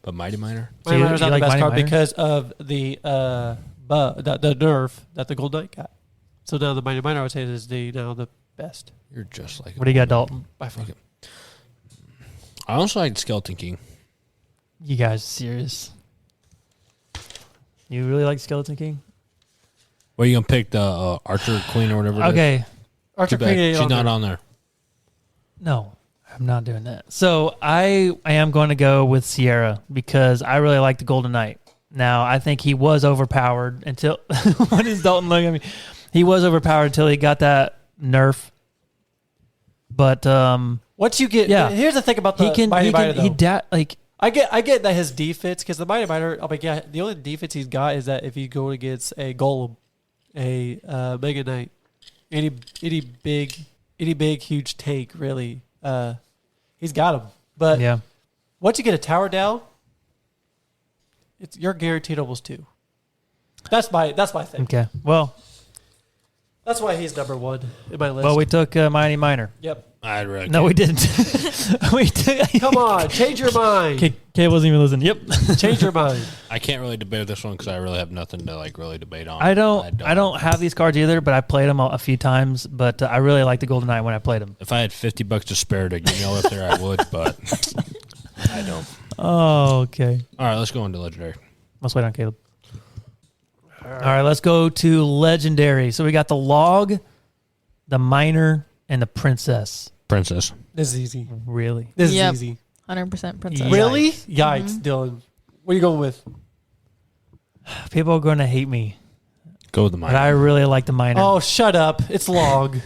but Mighty Miner. So Mighty you- Miner's you not like the best Mighty card Miner? because of the the nerf that the Golden Knight got. So now the Mighty Miner, I would say, is the best. You're just like. What do you got, Dalton? By far. Okay. I also like Skeleton King. You guys are serious? You really like Skeleton King? Well, you gonna pick the Archer Queen or whatever? Okay. Archer Too bad. Queen. She's not on there. No, I'm not doing that. So I am going to go with Cyerra because I really like the Golden Knight. Now, I think he was overpowered until... What is Dalton looking at me? He was overpowered until he got that nerf. But... Once you get... Yeah. Here's the thing about the Mighty Miner, though. I get that his defense, because the Mighty Miner, the only defense he's got is that if you go against a Golem, a Mega Knight, any big, huge tank, really, he's got him. But yeah. Once you get a tower down, you're guaranteed almost 2. That's my thing. Okay. Well, that's why he's number 1 in my list. well, we took Mighty Miner. Yep. I'd reckon. No, we didn't. We took, Come on, change your mind. Kay wasn't even listening. Yep. Change your mind. I can't really debate this one because I really have nothing to really debate on. I don't have these cards either, but I played them a few times. But I really liked the Golden Knight when I played them. If I had $50 to spare to give me all up there, I would, but I don't. Oh, okay. All right, let's go into Legendary. Let's wait on Caleb. All right, let's go to Legendary. So we got the Log, the Miner, and the Princess. Princess. This is easy. Really? This Yep. is easy. 100% princess. Really? Yikes, Dylan. What are you going with? People are going to hate me, Go with the but I Miner. really like the Miner. Oh, shut up. It's Log.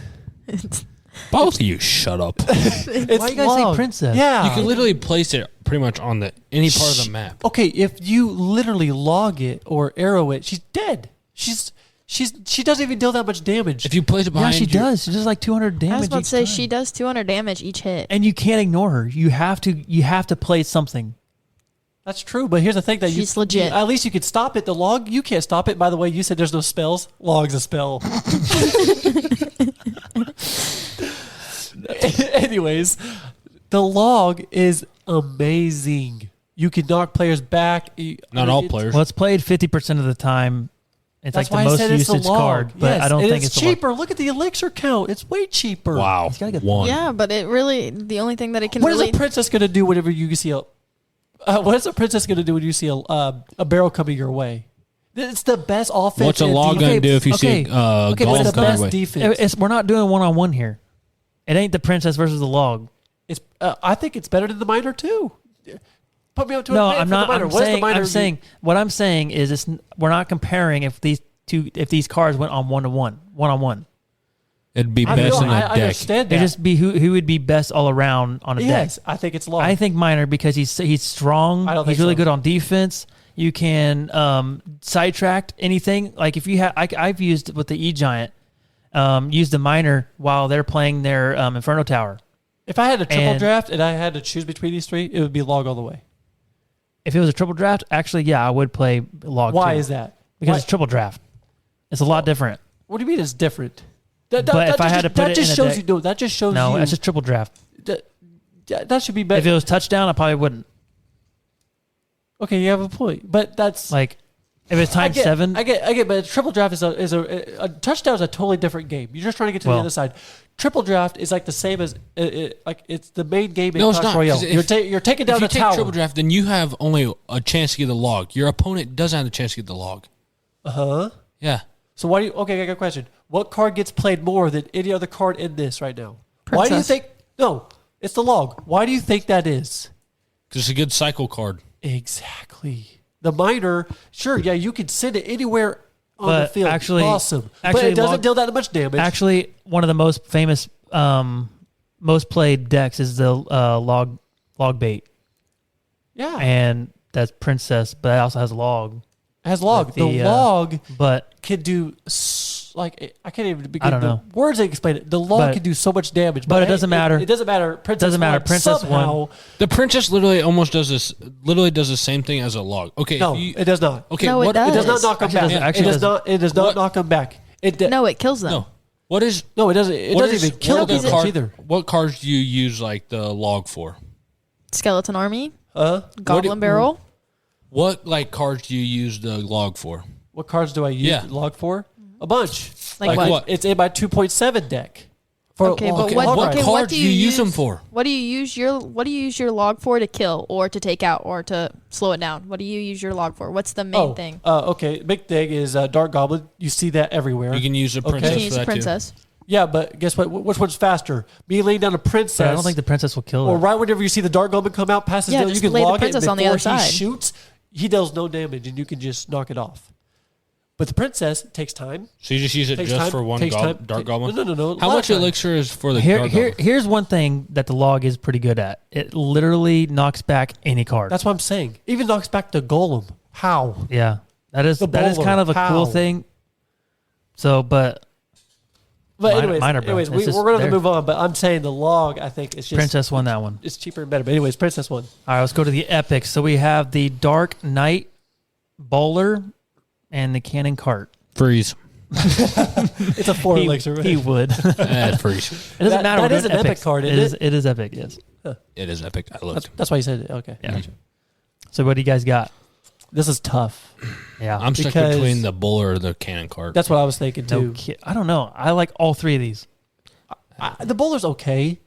Both of you shut up. It's Why you guys say Log. Princess? Yeah. You can literally place it pretty much on any part of the map. Okay, if you literally log it or arrow it, she's dead. She doesn't even deal that much damage. If you place it Yeah, behind she does. She does like 200 damage. I was about to each say time. she does 200 damage each hit. And you can't ignore her. You have to play something. That's true, but here's the thing that She's legit. At least you could stop it. The log, you can't stop it. By the way, you said there's no spells. Log's a spell. Anyways, the log is amazing. You can knock players back. Not all players. Well, it's played 50% of the time. It's That's like why the I most said it's the usage log. card, but Yes, I don't and think it's the cheaper. Look at the elixir count. It's way cheaper. Wow. gotta get- One. Yeah, but it really, the only thing that it can What really... is a princess going to do whenever you see what is a princess going to do when you see a barrel coming your way? It's the best offense. What's a and log defense. going to do if you see okay, golem but What's it's the coming best away? defense? We're not doing one-on-one here. It ain't the Princess versus the Log. It's. I think it's better than the miner too. Put me up to No, a I'm for not. The miner. I'm What does saying. the miner I'm do? saying. What I'm saying is, we're not comparing if these cards went on one-on-one. It'd be I best know, in a I deck. understand that. It just be who would be best all around on a deck. Yes, I think it's log. I think Miner because he's strong. I don't He's think really so. good on defense. You can sidetrack anything. Like if you have, I've used with the E-Giant, used the Miner while they're playing their Inferno Tower. If I had a triple And- draft and I had to choose between these three, it would be log all the way. If it was a triple draft, actually, yeah, I would play Log. Why too. is that? Because Why- it's triple draft. It's a lot different. What do you mean it's different? That But if I had to put that it just in a shows deck- you. No, that just shows No, you. that's just triple draft. that should be better. If it was touchdown, I probably wouldn't. Okay, you have a point, but that's Like, if it's times 7, I get, but triple draft is a touchdown is a totally different game. You're just trying to get to the Well- other side. Triple draft is like the same as like it's the main game in No, it's Clash not. Royale. 'Cause if- You're taking down if you the take tower. triple draft, then you have only a chance to get the log. Your opponent doesn't have the chance to get the log. Yeah. So why do you? Okay, I got a question. What card gets played more than any other card in this right now? Why do you Princess. think? No, it's the log. Why do you think that is? Because it's a good cycle card. Exactly. The miner, sure, yeah, you can send it anywhere on the But field. actually- awesome. But actually it doesn't log- deal that much damage. actually, one of the most famous, most played decks is the log bait, yeah, and that's Princess, but it also has Log. it has log. with The, the, log But can do like I can't even begin I don't the know. words to explain it. The log But- can do so much damage, but it hey, doesn't matter. It doesn't matter. Princess Doesn't matter. won Princess somehow. won. The princess literally almost does this. Literally does the same thing as a log. Okay. No, if you, it does not. okay. No, it what, does. It does not knock them Actually, back. doesn't- actually It does doesn't. not. It does not What- knock them back. No, it kills them. No. What is? No, it doesn't. It what doesn't is- even kill what are them the card- either. What cards do you use like the log for? Skeleton Army, Huh? Goblin Barrel. What like cards do you use the log for? What cards do I use Yeah. log for? A bunch. Like what? what? It's in my 2.7 deck. Okay, but what cards do do you use them for? What do you use your log for to kill or to take out or to slow it down? What do you use your log for? What's the main thing? Okay, big thing is Dark Goblin. You see that everywhere. You can use a princess. You can use for a that princess. Too. Yeah, but guess what? Which one's faster? Me laying down a princess. But I don't think the princess will kill her. Or right whenever you see the Dark Goblin come out, past his deal, you just can lay the log it princess before on the other he side. shoots. He deals no damage, and you can just knock it off. But the princess takes time. So you just use it just for one Dark Goblin? No. How much elixir is for the Dark Goblin? Here's one thing that the log is pretty good at. It literally knocks back any card. That's what I'm saying. Even knocks back the golem. How? Yeah. That is bowler. kind of a How? cool thing. So, but anyways, minor, bro. we're It's going just to there. move on. But I'm saying the log, I think, it's just... Princess won that one. It's cheaper and better. But anyways, Princess won. All right, let's go to the epics. So we have the Dark Knight Bowler and the Cannon Cart. Freeze. It's a 4 elixir. Right? He would. Freeze. It doesn't matter. That We're is an doing epic epics. card, isn't it? It is epic, yes. It is epic. I looked. That's why you said it. Okay. Yeah. Gotcha. So what do you guys got? This is tough. Yeah. I'm stuck Because- between the bowler or the cannon cart. That's what I was thinking, no too. I don't know. I like all three of these. The bowler's okay.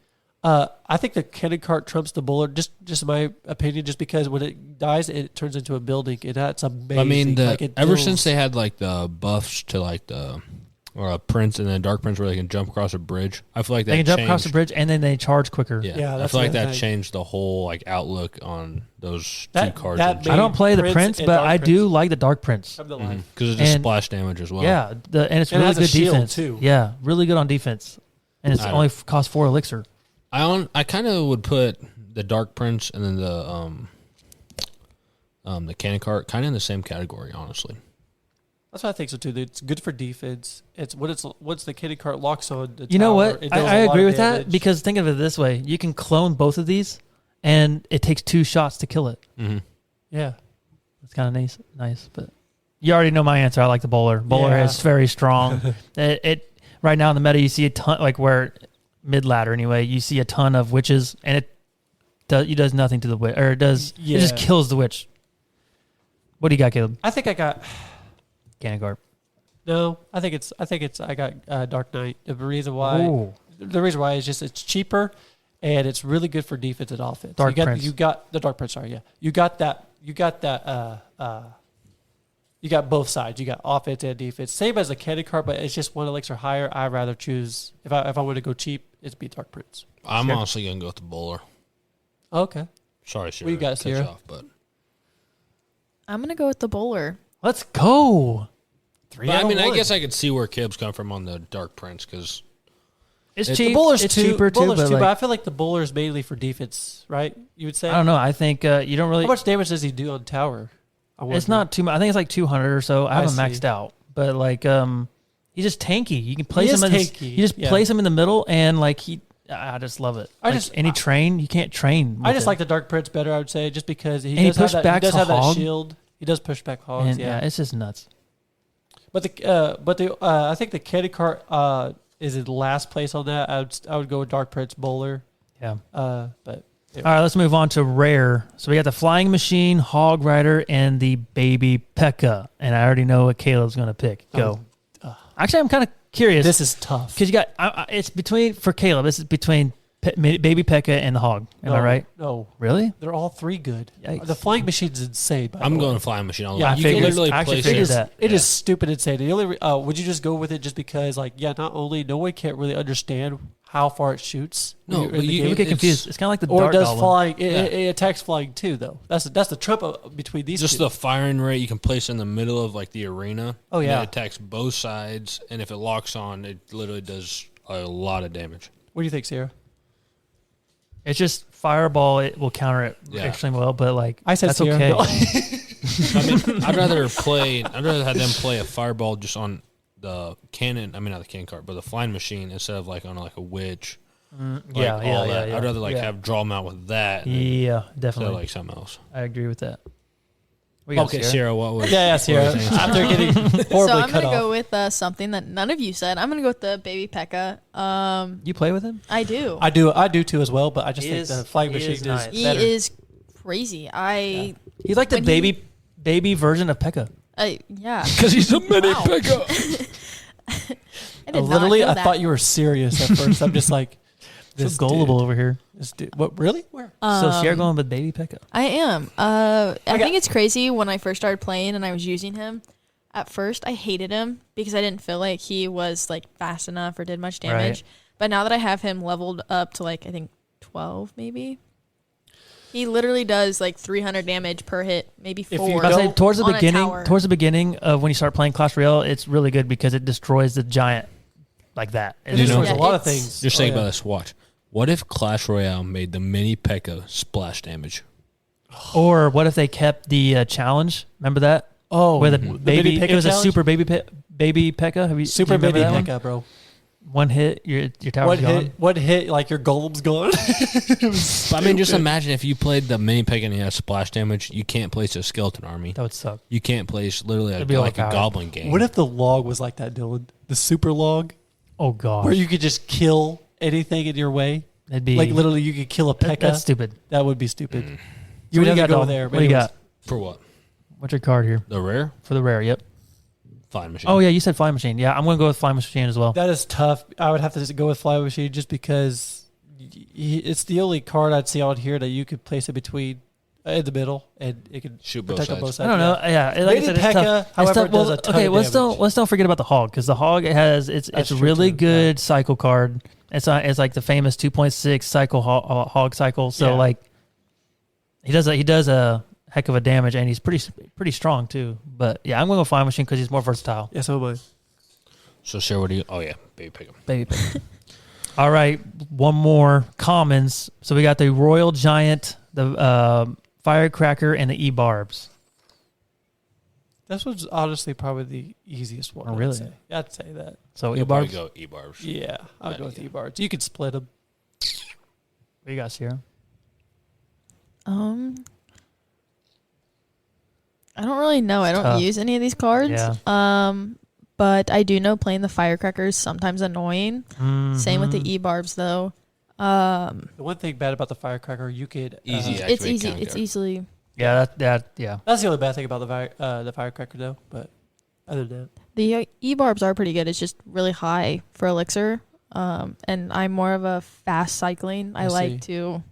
I think the cannon cart trumps the bowler, just in my opinion, just because when it dies, it turns into a building, and that's amazing. I mean, it ever deals- since they had like the buffs to like or a prince and then a dark prince where they can jump across a bridge, I feel like that They can jump changed. across the bridge and then they charge quicker. Yeah, I that's feel like the that thing. changed the whole like outlook on those That- two cards. that I don't play the Prince Prince, and but Dark I do Prince. like the Dark Prince. Come to life. because it just And- splash damage as well. Yeah, and it's And it really has a good shield, defense too. Yeah, really good on defense, and it's I only costs 4 elixir. I kind of would put the dark prince and then the cannon cart kind of in the same category, honestly. That's what I think so too. It's good for defense. It's once the cannon cart locks on. The You know tower, what? it deals I a lot agree of with that damage. because think of it this way: you can clone both of these, and it takes 2 shots to kill it. Mm-hmm. Yeah, It's kind of nice, but you already know my answer. I like the bowler. Bowler Yeah. is very strong. it right now in the meta, you see a ton like where mid ladder anyway. You see a ton of witches, and it does nothing to the witch, or it just Yeah. kills the witch. What do you got, Caleb? I think I got. Cannon Guard. No, I think it's. I got Dark Knight. The reason why. Ooh. The reason why is just it's cheaper, and it's really good for defense and offense. Dark Prince. You got the Dark Prince. Sorry, yeah. You got that. You got both sides. You got offense and defense. Same as the cannon cart, but it's just 1 elixir higher. I'd rather choose if I were to go cheap, it'd be Dark Prince. I'm Sure. honestly gonna go with the bowler. Okay. Sorry, Cyerra. What you got, Cut you Cyerra? off, but I'm gonna go with the bowler. Let's go. But, I mean, I guess I could see where Kibbs come from on the dark prince because It's The cheap. bowler's It's too, cheaper too, bowler's but too, like, but I feel like the bowler is mainly for defense, right? You would say. I don't know. I think you don't really. How much damage does he do on tower? I It's wonder. not too much. I think it's like 200 or so. I I haven't see. maxed out, but like he's just tanky. You can place He him is in. tanky, You just yeah. place him in the middle, and like I just love it. I Like, just- any train you can't train. I with just it. like the Dark Prince better. I would say just because he And he does have push that. He backs does a have that hog. shield. He does push back hogs. And, yeah. it's just nuts. But I think the candy cart is in last place on that. I would go with Dark Prince bowler. Yeah. But All right, let's move on to rare. So we got the flying machine, hog rider, and the baby P.E.K.K.A. And I already know what Caleb's going to pick. Go. Actually, I'm kind of curious. this is tough. Because you got, it's between, for Caleb, this is between baby P.E.K.K.A. and the hog. Am I right? No, Really? they're all 3 good. Yikes. The flying machine's insane. By I'm the way. going to flying machine. Yeah, I You can figured- literally I actually place figured it. that. It is stupid insane. The only would you just go with it just because not only no one can't really understand how far it shoots. when No, you're but in the you- You game. get confused. It's kind of like the Or it dart does goblin. flying. It attacks flying too, though. That's the trip between these Just two. the firing rate you can place in the middle of like the arena. Oh, and yeah. it attacks both sides, and if it locks on, it literally does a lot of damage. What do you think, Cyerra? It's just fireball. It will counter it Yeah. extremely well, but like I said that's Cyerra. okay. No. I mean, I'd rather have them play a fireball just on the cannon. I mean, not the cannon cart, but the flying machine instead of like on like a witch. Like yeah, all yeah, that. yeah, I'd rather like yeah. have draw them out with that Yeah, instead of definitely. like something else. I agree with that. We got Okay, Sierra. Cyerra, what was? Yeah, what Cyerra. was the answer? After getting horribly So I'm cut gonna off. go with something that none of you said. I'm gonna go with the baby P.E.K.K.A. You play with him? I do. I do too as well, but I just He think is- the flying he machine is is nice. he better. is crazy. He's like the When he- baby version of P.E.K.K.A. Yeah. Because he's a mini Wow. pickup. did literally, not know I that. thought you were serious at first. I'm just like, So this gullible dude. over here. This dude. What? Really? Where? So Sierra going with baby Pekka. I am. I think it's crazy when I first started playing and I was using him. At first, I hated him because I didn't feel like he was like fast enough or did much damage. Right. But now that I have him leveled up to like I think 12 maybe, he literally does like 300 damage per hit, maybe If 4. you I say towards the on a beginning, tower. of when you start playing Clash Royale, it's really good because it destroys the giant like that. It You know- destroys a lot of it's- things. Just think about this. Watch. What if Clash Royale made the mini P.E.K.K.A. splash damage? Or what if they kept the challenge? Remember that? Oh, Where the the baby, mini it was a challenge? super baby Pekka. Have you Super do you remember baby that one? Pekka, bro. One hit, your tower's gone. What hit? Like your golem's gone. I mean, just imagine if you played the mini P.E.K.K.A. and he has splash damage, you can't place a skeleton army. That would suck. You can't place literally It'd be like a overpowered. goblin game. What if the log was like that, Dylan? The super log, Oh gosh, where you could just kill anything in your way. it'd be Like literally, you could kill a That's Pekka. stupid. That would be stupid. So You what do would you have to got, go Dalton? there. What do you got For what? What's your card here The rare? for the rare? Yep. Flying machine. Oh yeah, you said flying machine. Yeah, I'm going to go with flying machine as well. That is tough. I would have to go with Fly Machine just because it's the only card I'd see on here that you could place it between in the middle and it could Shoot both protect on sides. both sides. I don't know. Yeah, like I Maybe said, it's Pekka, tough. It's however, tough. does a ton okay, of let's damage. don't forget about the hog because the hog has it's That's a true, really too. good cycle card. It's like the famous 2.6 cycle hog cycle. So Yeah. like he does a heck of a damage and he's pretty strong too. But yeah, I'm going to go flying machine because he's more versatile. Yeah, so am I. So, Sarah, what do you? Oh, yeah. Baby P.E.K.K.A. Baby Pekka. All right, one more commons. So we got the Royal Giant, the Firecracker, and the E-Barbs. This was honestly probably the easiest one. Oh, really? I'd say that. So You'll probably E-Barbs. go E-Barbs. Yeah, I'll go with E-Barbs. You could split them. What you got, Sierra? I don't really know. I don't tough. use any of these cards. Yeah. But I do know playing the Firecracker is sometimes annoying. Same with the E-Barbs though. The one thing bad about the Firecracker, you could Easy. It's Activate easy. counter It's card. easily. Yeah, yeah. That's the only bad thing about the Firecracker, though. But other than that, The E-Barbs are pretty good. It's just really high for Elixir. And I'm more of a fast cycling. I I see. like to.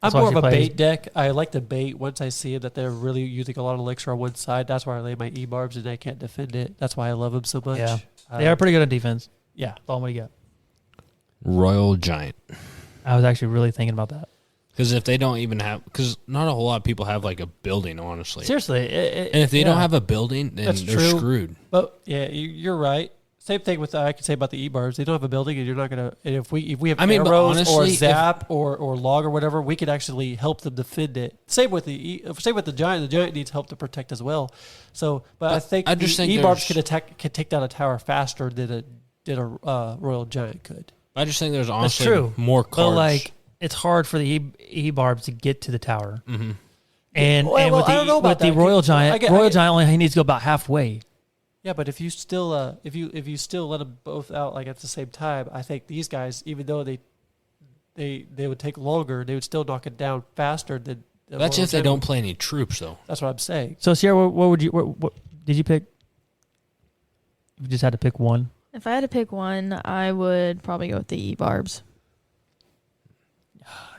That's I'm why more of she a plays- bait deck. I like to bait once I see that they're really using a lot of elixir on one side. That's where I lay my E-Barbs and I can't defend it. That's why I love them so much. Yeah. They are pretty good on defense. Yeah. Dalton, what do you got? Royal Giant. I was actually really thinking about that. Because if they don't even have, because not a whole lot of people have like a building, honestly. Seriously. And if they don't have a building, then That's they're true. screwed. But yeah, you're right. Same thing with I can say about the E-Barbs. They don't have a building, and you're not gonna. And if we have I mean, but arrows or honestly, zap or log or whatever, we could actually help them defend it. Same with the giant. The giant needs help to protect as well. So, but I think I just think E-Barbs there's- could take down a tower faster than a Royal Giant could. I just think there's That's honestly true. more But cards. like, it's hard for the E-Barbs to get to the tower. Mm-hmm. And Well, and with I don't know the about with the that. Royal I Giant, get- Royal Giant only needs to go about halfway. Yeah, but if you still if you still let them both out like at the same time, I think these guys, even though they would take longer, they would still knock it down faster than. the That's Royal if they Giant don't would. play any troops, though. That's what I'm saying. So Sierra, what would you? What did you pick? You just had to pick one. If I had to pick one, I would probably go with the E-Barbs.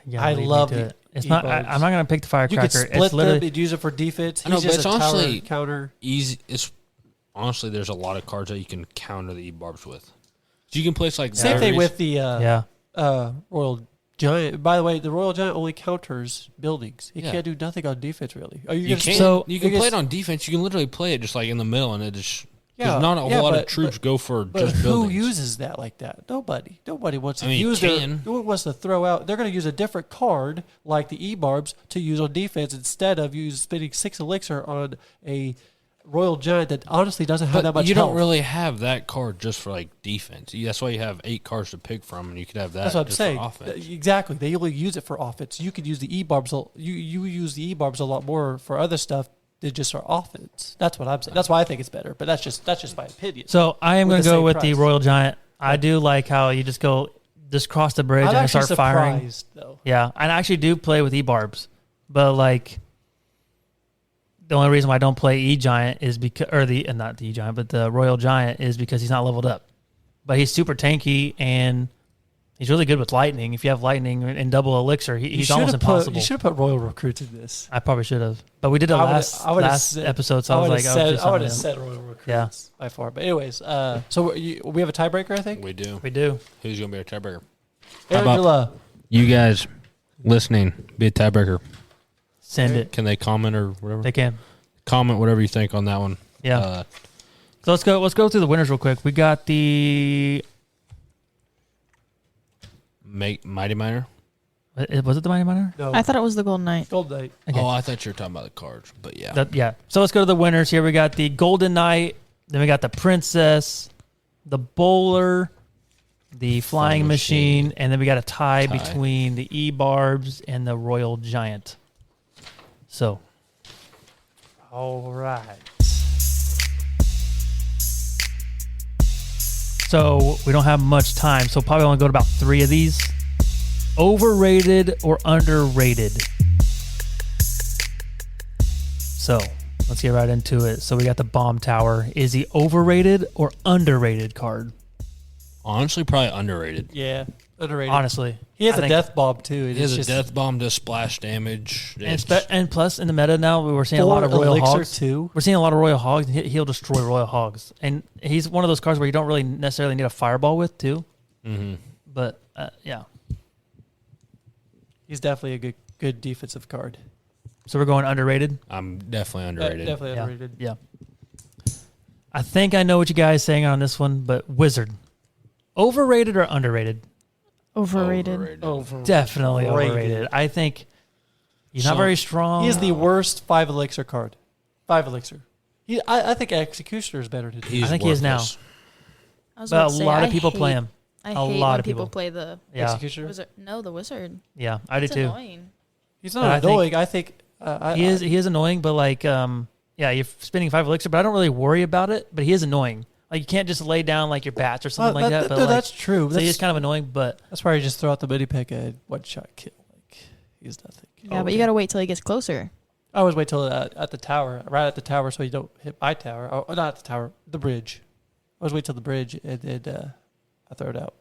Yeah, I love the. the It's not. E-Barbs. I'm not going to pick the You Firecracker. could split It's literally. them and use it for defense. I know, He's but just it's a tower honestly- counter. Easy. It's honestly, there's a lot of cards that you can counter the E-Barbs with. So you can place like Same thing berries. with the yeah. Royal Giant. By the way, the Royal Giant only counters buildings. He Yeah. can't do nothing on defense, really. Are you, You gonna can So- you can you play guys- it on defense. You can literally play it just like in the middle, and it just Yeah, there's not a yeah, whole lot but- of troops go for But just who buildings. uses that like that? Nobody. Nobody wants to I mean, you use can. No one wants to throw out. They're going to use a different card like the E-Barbs to use on defense instead of spending 6 elixir on a Royal Giant that honestly doesn't have that But much you health. don't really have that card just for like defense. That's why you have 8 cards to pick from, and you could have that That's what I'm just saying. for offense. Exactly. They only use it for offense. You could use the E-Barbs. You use the E-Barbs a lot more for other stuff than just for offense. That's what I'm saying. That's why I think it's better. But that's just my opinion. So I am With going to the go same with the price. Royal Giant. I do like how you just cross the bridge I'm and actually start firing. surprised though. Yeah, and I actually do play with E-Barbs, but like the only reason why I don't play E-Giant is because, or not the E-Giant, but the Royal Giant is because he's not leveled up. but he's super tanky and he's really good with lightning. If you have lightning and double elixir, he's almost impossible. You should have put Royal Recruits in this. I probably should have, but we did it last episode, so I would have said Royal Recruits by far. But anyways, so we have a tiebreaker, I think. We do. Who's gonna be our tiebreaker? Angela. You guys listening, be a tiebreaker. Send it. Can they comment or whatever? They can comment whatever you think on that one. Yeah. So let's go through the winners real quick. We got the Mighty Miner. Was it the Mighty Miner? No, I thought it was the Golden Knight. Gold Knight. Okay. Oh, I thought you were talking about the cards, but yeah. So let's go to the winners here. We got the Golden Knight. Then we got the Princess, the Bowler, the Flying Machine, and then we got a tie between the E-Barbs and the Royal Giant. So, All right. So we don't have much time, so probably only go to about 3 of these. Overrated or underrated? So let's get right into it. So we got the Bomb Tower. Is he overrated or underrated card? Honestly, probably underrated. Yeah, underrated. Honestly. He has I a think- death bomb, too. He has a death bomb, does splash damage. And plus, in the meta now, we're seeing a lot of Royal Hogs. Too. We're seeing a lot of Royal Hogs. He'll destroy Royal Hogs. And he's one of those cards where you don't really necessarily need a Fireball with, too. Mm-hmm. But, yeah. He's definitely a good defensive card. So we're going underrated? I'm definitely underrated. Definitely underrated. Yeah. I think I know what you guys are saying on this one, but Wizard. Overrated or underrated? Overrated. Definitely overrated. I think he's not very strong. He is the worst 5 elixir card. 5 elixir. I think Executioner is better than him. I think he is now. I was But about a to say, lot I of people play hate- him. I A hate lot when of people. play the Yeah. Executioner? wizard. No, the wizard. Yeah, I do It's too. annoying. He's But not I think- annoying. I think He is annoying, but like you're spending 5 elixir, but I don't really worry about it. But he is annoying. Like you can't just lay down like your bats or something like that. But like, that's true. so he's kind of annoying, but That's why you just throw out the mini pack and one shot kill. Like he's nothing. Yeah, but you got to wait till he gets closer. I always wait till at the tower, right at the tower, so you don't hit my tower. Oh, not at the tower, the bridge. I always wait till the bridge and then I throw it out.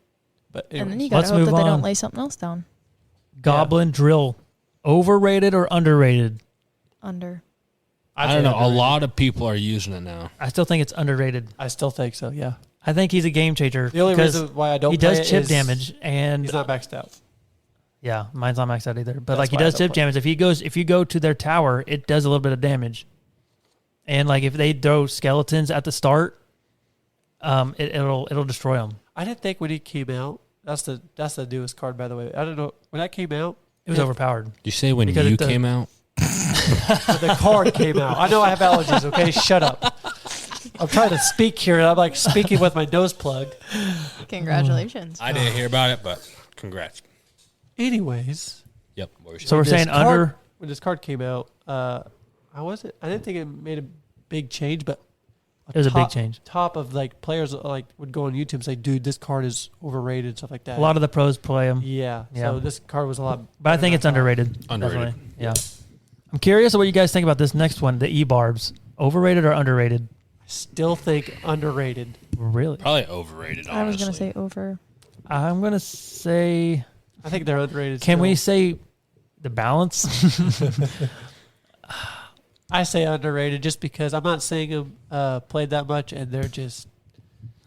But And then anyways. you got to Let's hope move that they on. don't lay something else down. Goblin Drill, overrated or underrated? Under. I don't know. A lot of people are using it now. I still think it's underrated. I still think so. Yeah. I think he's a game changer. The only because reason why I don't he play does it chip is damage, and he's not maxed out. yeah, mine's not maxed out either. But That's like he why I does don't chip play. damage. If you go to their tower, it does a little bit of damage. And like if they throw skeletons at the start, it'll destroy them. I didn't think when he came out. That's the newest card, by the way. I don't know when that came out. It was overpowered. Did you say when Because you it does- came out? When the card came out. I know I have allergies. Okay, shut up. I'm trying to speak here, and I'm like speaking with my nose plugged. Congratulations. I didn't hear about it, but congrats. Anyways, Yep. What were you So we're this saying under. when this card came out, I didn't think it made a big change, but It was a big change. Top of like players like would go on YouTube and say, "Dude, this card is overrated," stuff like that. A lot of the pros play them, yeah. Yeah. So this card was a lot. but I think it's better than I underrated. Underrated. Definitely. Yeah. I'm curious what you guys think about this next one, the E-Barbs. Overrated or underrated? thought. Still think underrated. Really? Probably overrated, honestly. I was going to say over. I'm gonna say. I think they're underrated. Can we still. say the balance? I say underrated just because I'm not seeing them played that much, and they're just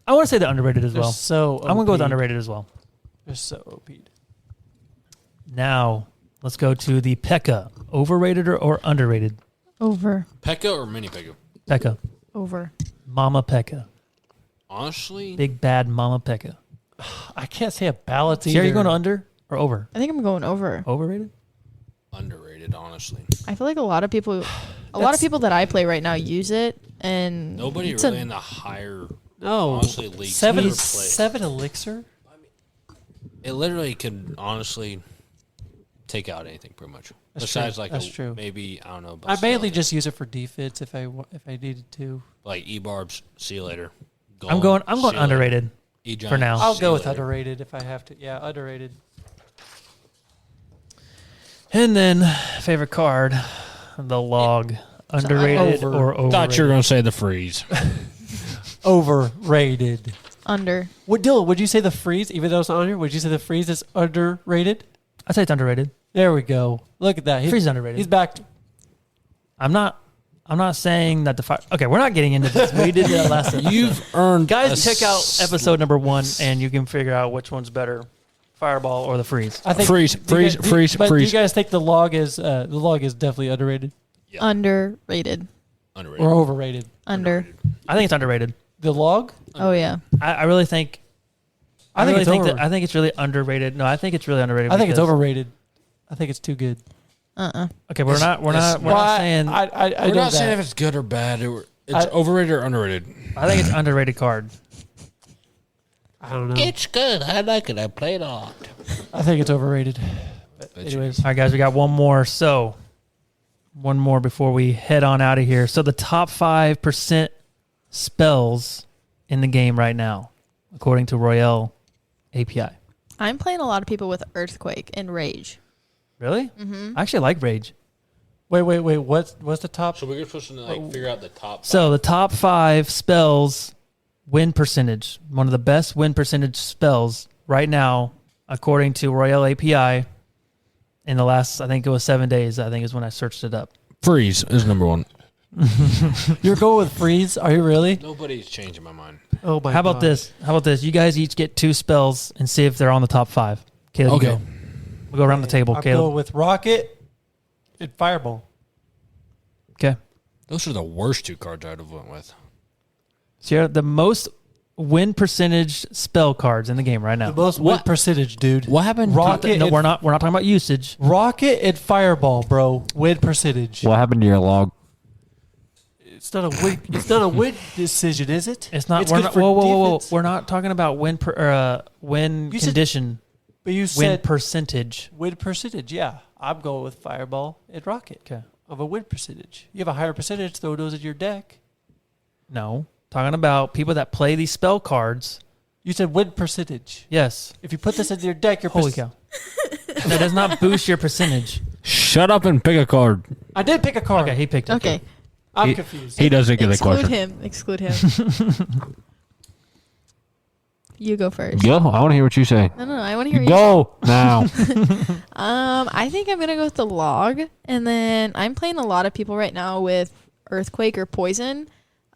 I want to say the underrated as they're well. so. I'm gonna go with OP. underrated as well. They're so OP. Now let's go to the P.E.K.K.A. Overrated or underrated? Over. Pekka or mini Pekka? P.E.K.K.A. Over. Mama P.E.K.K.A. Honestly, Big bad Mama P.E.K.K.A. I can't say a balance See, either. are you going under or over? I think I'm going over. Overrated? underrated, honestly. I feel like a lot of people that I play right now use it, and Nobody it's really a- in the higher, No, honestly, leagues seven ever play. elixir. It literally could honestly take out anything pretty much. That's Besides, true. like That's true. maybe I don't know. I mainly skeleton. just use it for defense if I needed to. like E-Barbs. See you later. I'm going underrated. For now. I'll go with underrated if I have to. Yeah, underrated. And then favorite card, the log. Underrated over. or overrated? Thought you were going to say the freeze. Overrated. Under. Dylan, would you say the freeze, even though it's not on here, would you say the freeze is underrated? I'd say it's underrated. There we go. Look at that. Freeze is underrated. He's back. I'm not saying that the fire. Okay, we're not getting into this. We did that last episode. You've earned. Guys, check out episode number 1, and you can figure out which one's better, Fireball or the freeze. I think freeze. But do you guys think the log is definitely underrated Yeah. Underrated. Underrated. or overrated? Under. I think it's underrated. The log? Oh yeah. I really think. I think it's over. I think it's really underrated. No, I think it's really underrated. I think it's because- overrated. I think it's too good. Okay, we're not saying. I We're know not saying that. if it's good or bad. It's overrated or underrated. I think it's underrated card. I don't know. It's good. I like it. I play it a lot. I think it's overrated. But Bet anyways, All right, guys, we got one more. So, one more before we head on out of here. So, the top 5% spells in the game right now, according to Royale API. I'm playing a lot of people with Earthquake and Rage. Really? Mm-hmm. I actually like Rage. wait. What's the top? So we're supposed to figure out the top. So, the top 5 spells win percentage. One of the best win percentage spells right now, according to Royale API, in the last, I think it was 7 days, I think is when I searched it up. Freeze is number 1. You're going with freeze? Are you really? Nobody's changing my mind. Oh my! How about this? You guys each get 2 spells and see if they're on the top 5. Caleb, Okay. go. We'll go around the table. I'm Caleb. going with rocket and fireball. Okay. Those are the worst 2 cards I'd have went with. Cyerra, the most win percentage spell cards in the game right now. The most win percentage, dude. What happened? Rocket. No, and, we're not talking about usage. Rocket and fireball, bro. Win percentage. What happened to your log? It's not a win. It's not a win decision, is it? It's not. It's We're good not for whoa. defense. We're not talking about win You said- condition. But you Win said percentage. win percentage. Yeah, I'm going with fireball and rocket. Okay. Of a win percentage. You have a higher percentage. Throw those in your deck. No, talking about people that play these spell cards. You said win percentage. Yes. If you put this in your deck, your Holy cow. That does not boost your percentage. Shut up and pick a card. I did pick a card. Okay, he picked it. Okay. I'm confused. He doesn't get the Exclude question. Exclude him. You go first. Go. I want to hear what you say. No. I want to hear you. Go now. I think I'm gonna go with the log, and then I'm playing a lot of people right now with Earthquake or Poison.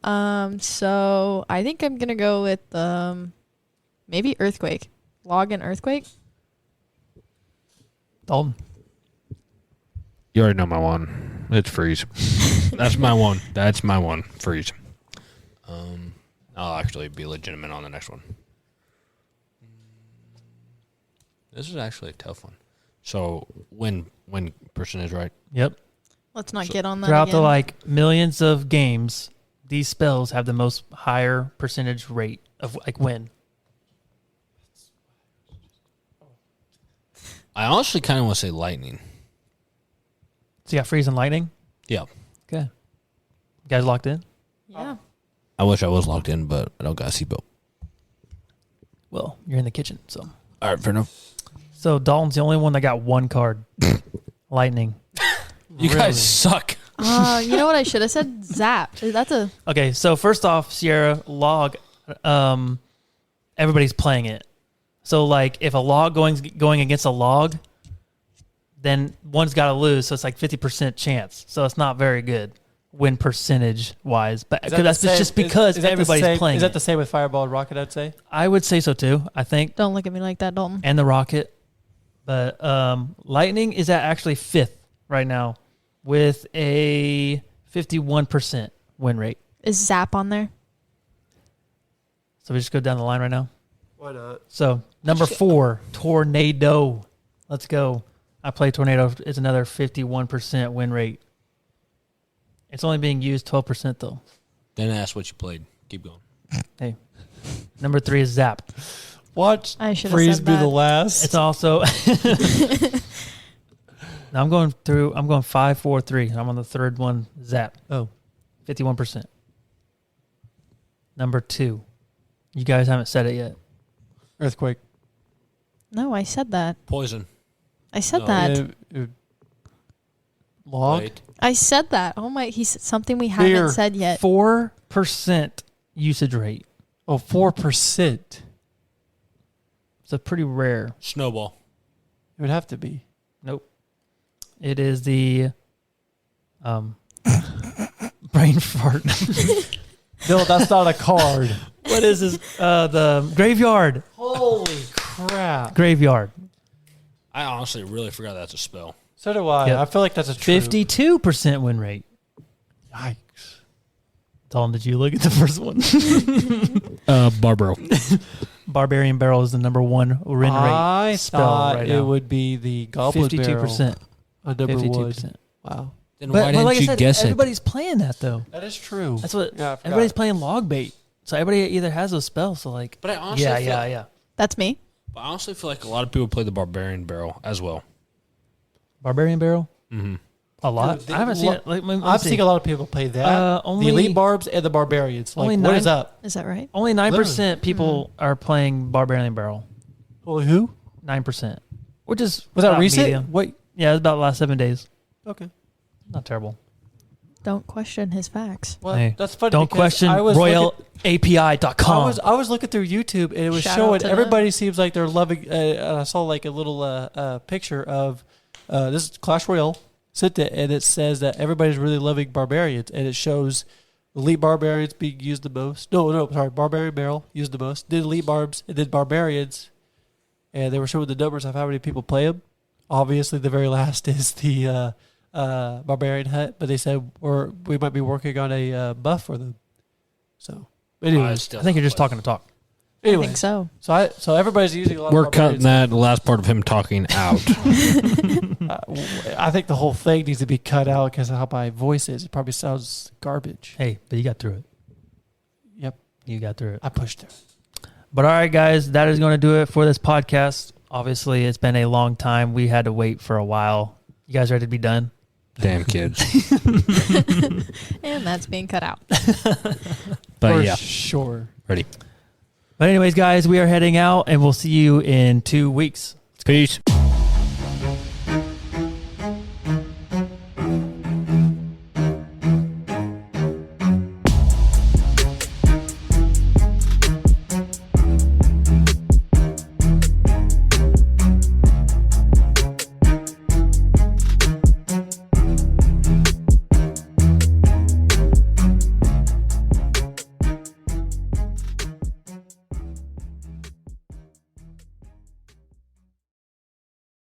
So I think I'm gonna go with maybe Earthquake, log and Earthquake. Dalton. You already know my one. It's freeze. That's my one. That's my one. Freeze. I'll actually be legitimate on the next one. This is actually a tough one. So win percentage, right? Yep. Let's not get on that Throughout again. the millions of games, these spells have the most higher percentage rate of win. I honestly kind of want to say lightning. So you got freeze and lightning. Yeah. Okay. You guys locked in? Yeah. I wish I was locked in, but I don't got a seatbelt. Well, you're in the kitchen, so. All right, fair enough. So Dalton's the only one that got 1 card. Lightning. You guys suck. You know what I should have said? Zap. That's a Okay, so first off, Cyerra, log, everybody's playing it. So like if a log going against a log, then one's got to lose. So it's like 50% chance. So it's not very good win percentage wise. But that's just because everybody's playing. Is that it. the same with fireball and rocket? I'd say. I would say so too. I think. don't look at me like that, Dalton. And the rocket, but lightning is at actually 5th right now with a 51% win rate. Is Zap on there? So we just go down the line right now. Why not? So number 4, Tornado. Let's go. I play Tornado. It's another 51% win rate. It's only being used 12% though. Then ask what you played. Keep going. Hey. Number 3 is Zap. Watch I should have freeze said be that. the last. It's also now I'm going 5, 4, 3. I'm on the 3rd one, Zap. Oh. 51%. Number 2. You guys haven't said it yet. Earthquake. No, I said that. Poison. I said No. that. Log. Right. I said that. Oh my! He said something we haven't Fear. said yet. 4% usage rate. Oh, 4%. It's pretty rare. Snowball. It would have to be. Nope. It is the brain fart. No, that's not a card. What is this? The graveyard. Holy crap. Graveyard. I honestly really forgot that's a spell. So do I. Yep. I feel like that's a true. 52% win rate. Yikes. Dalton, did you look at the first one? Barbaro. Barbarian Barrel is the number one win rate. I spell thought right it now. would be the Goblin 52%. Barrel. Number 52%. one. Wow. Then why didn't like I you said, guess it? everybody's playing that though. That is true. That's what Yeah, I forgot. everybody's playing log bait. So everybody either has those spells. So like, But I honestly yeah. That's me. But I honestly feel like a lot of people play the Barbarian Barrel as well. Barbarian Barrel. Mm-hmm. A lot. Dude, I haven't seen it. Like, I've seen a lot of people play that. Only the Elite Barbs and the Barbarians. Like, only what is 9 up? Is that right? Only 9% people are playing Barbarian Barrel. Well, who? 9%, which is Was that about recent? medium. Wait. Yeah, it was about the last 7 days. Okay. Not terrible. Don't question his facts. Well, Hey, that's funny. Don't because question I was RoyalAPI.com. I was looking through YouTube and it was Shout showing out to everybody seems like they're loving. I saw like a little picture of this is Clash Royale, and it says that everybody's really loving Barbarians, and it shows Elite Barbarians being used the most. No, sorry, Barbarian Barrel used the most. Then Elite Barbs, and then Barbarians, and they were showing the numbers of how many people play them. Obviously, the very last is the Barbarian Hut, but they said we might be working on a buff for them. So, anyways, I think you're just talking to talk. anyway, I think so. so everybody's using a lot. We're of cutting Barbarians. that last part of him talking out. I think the whole thing needs to be cut out because of how my voice is. It probably sounds garbage. Hey, but you got through it. Yep, You got through it. I pushed it. But all right, guys, that is going to do it for this podcast. Obviously, it's been a long time. We had to wait for a while. You guys ready to be done? Damn kids. And that's being cut out. But For yeah, sure. ready. But anyways, guys, we are heading out, and we'll see you in 2 weeks. Peace.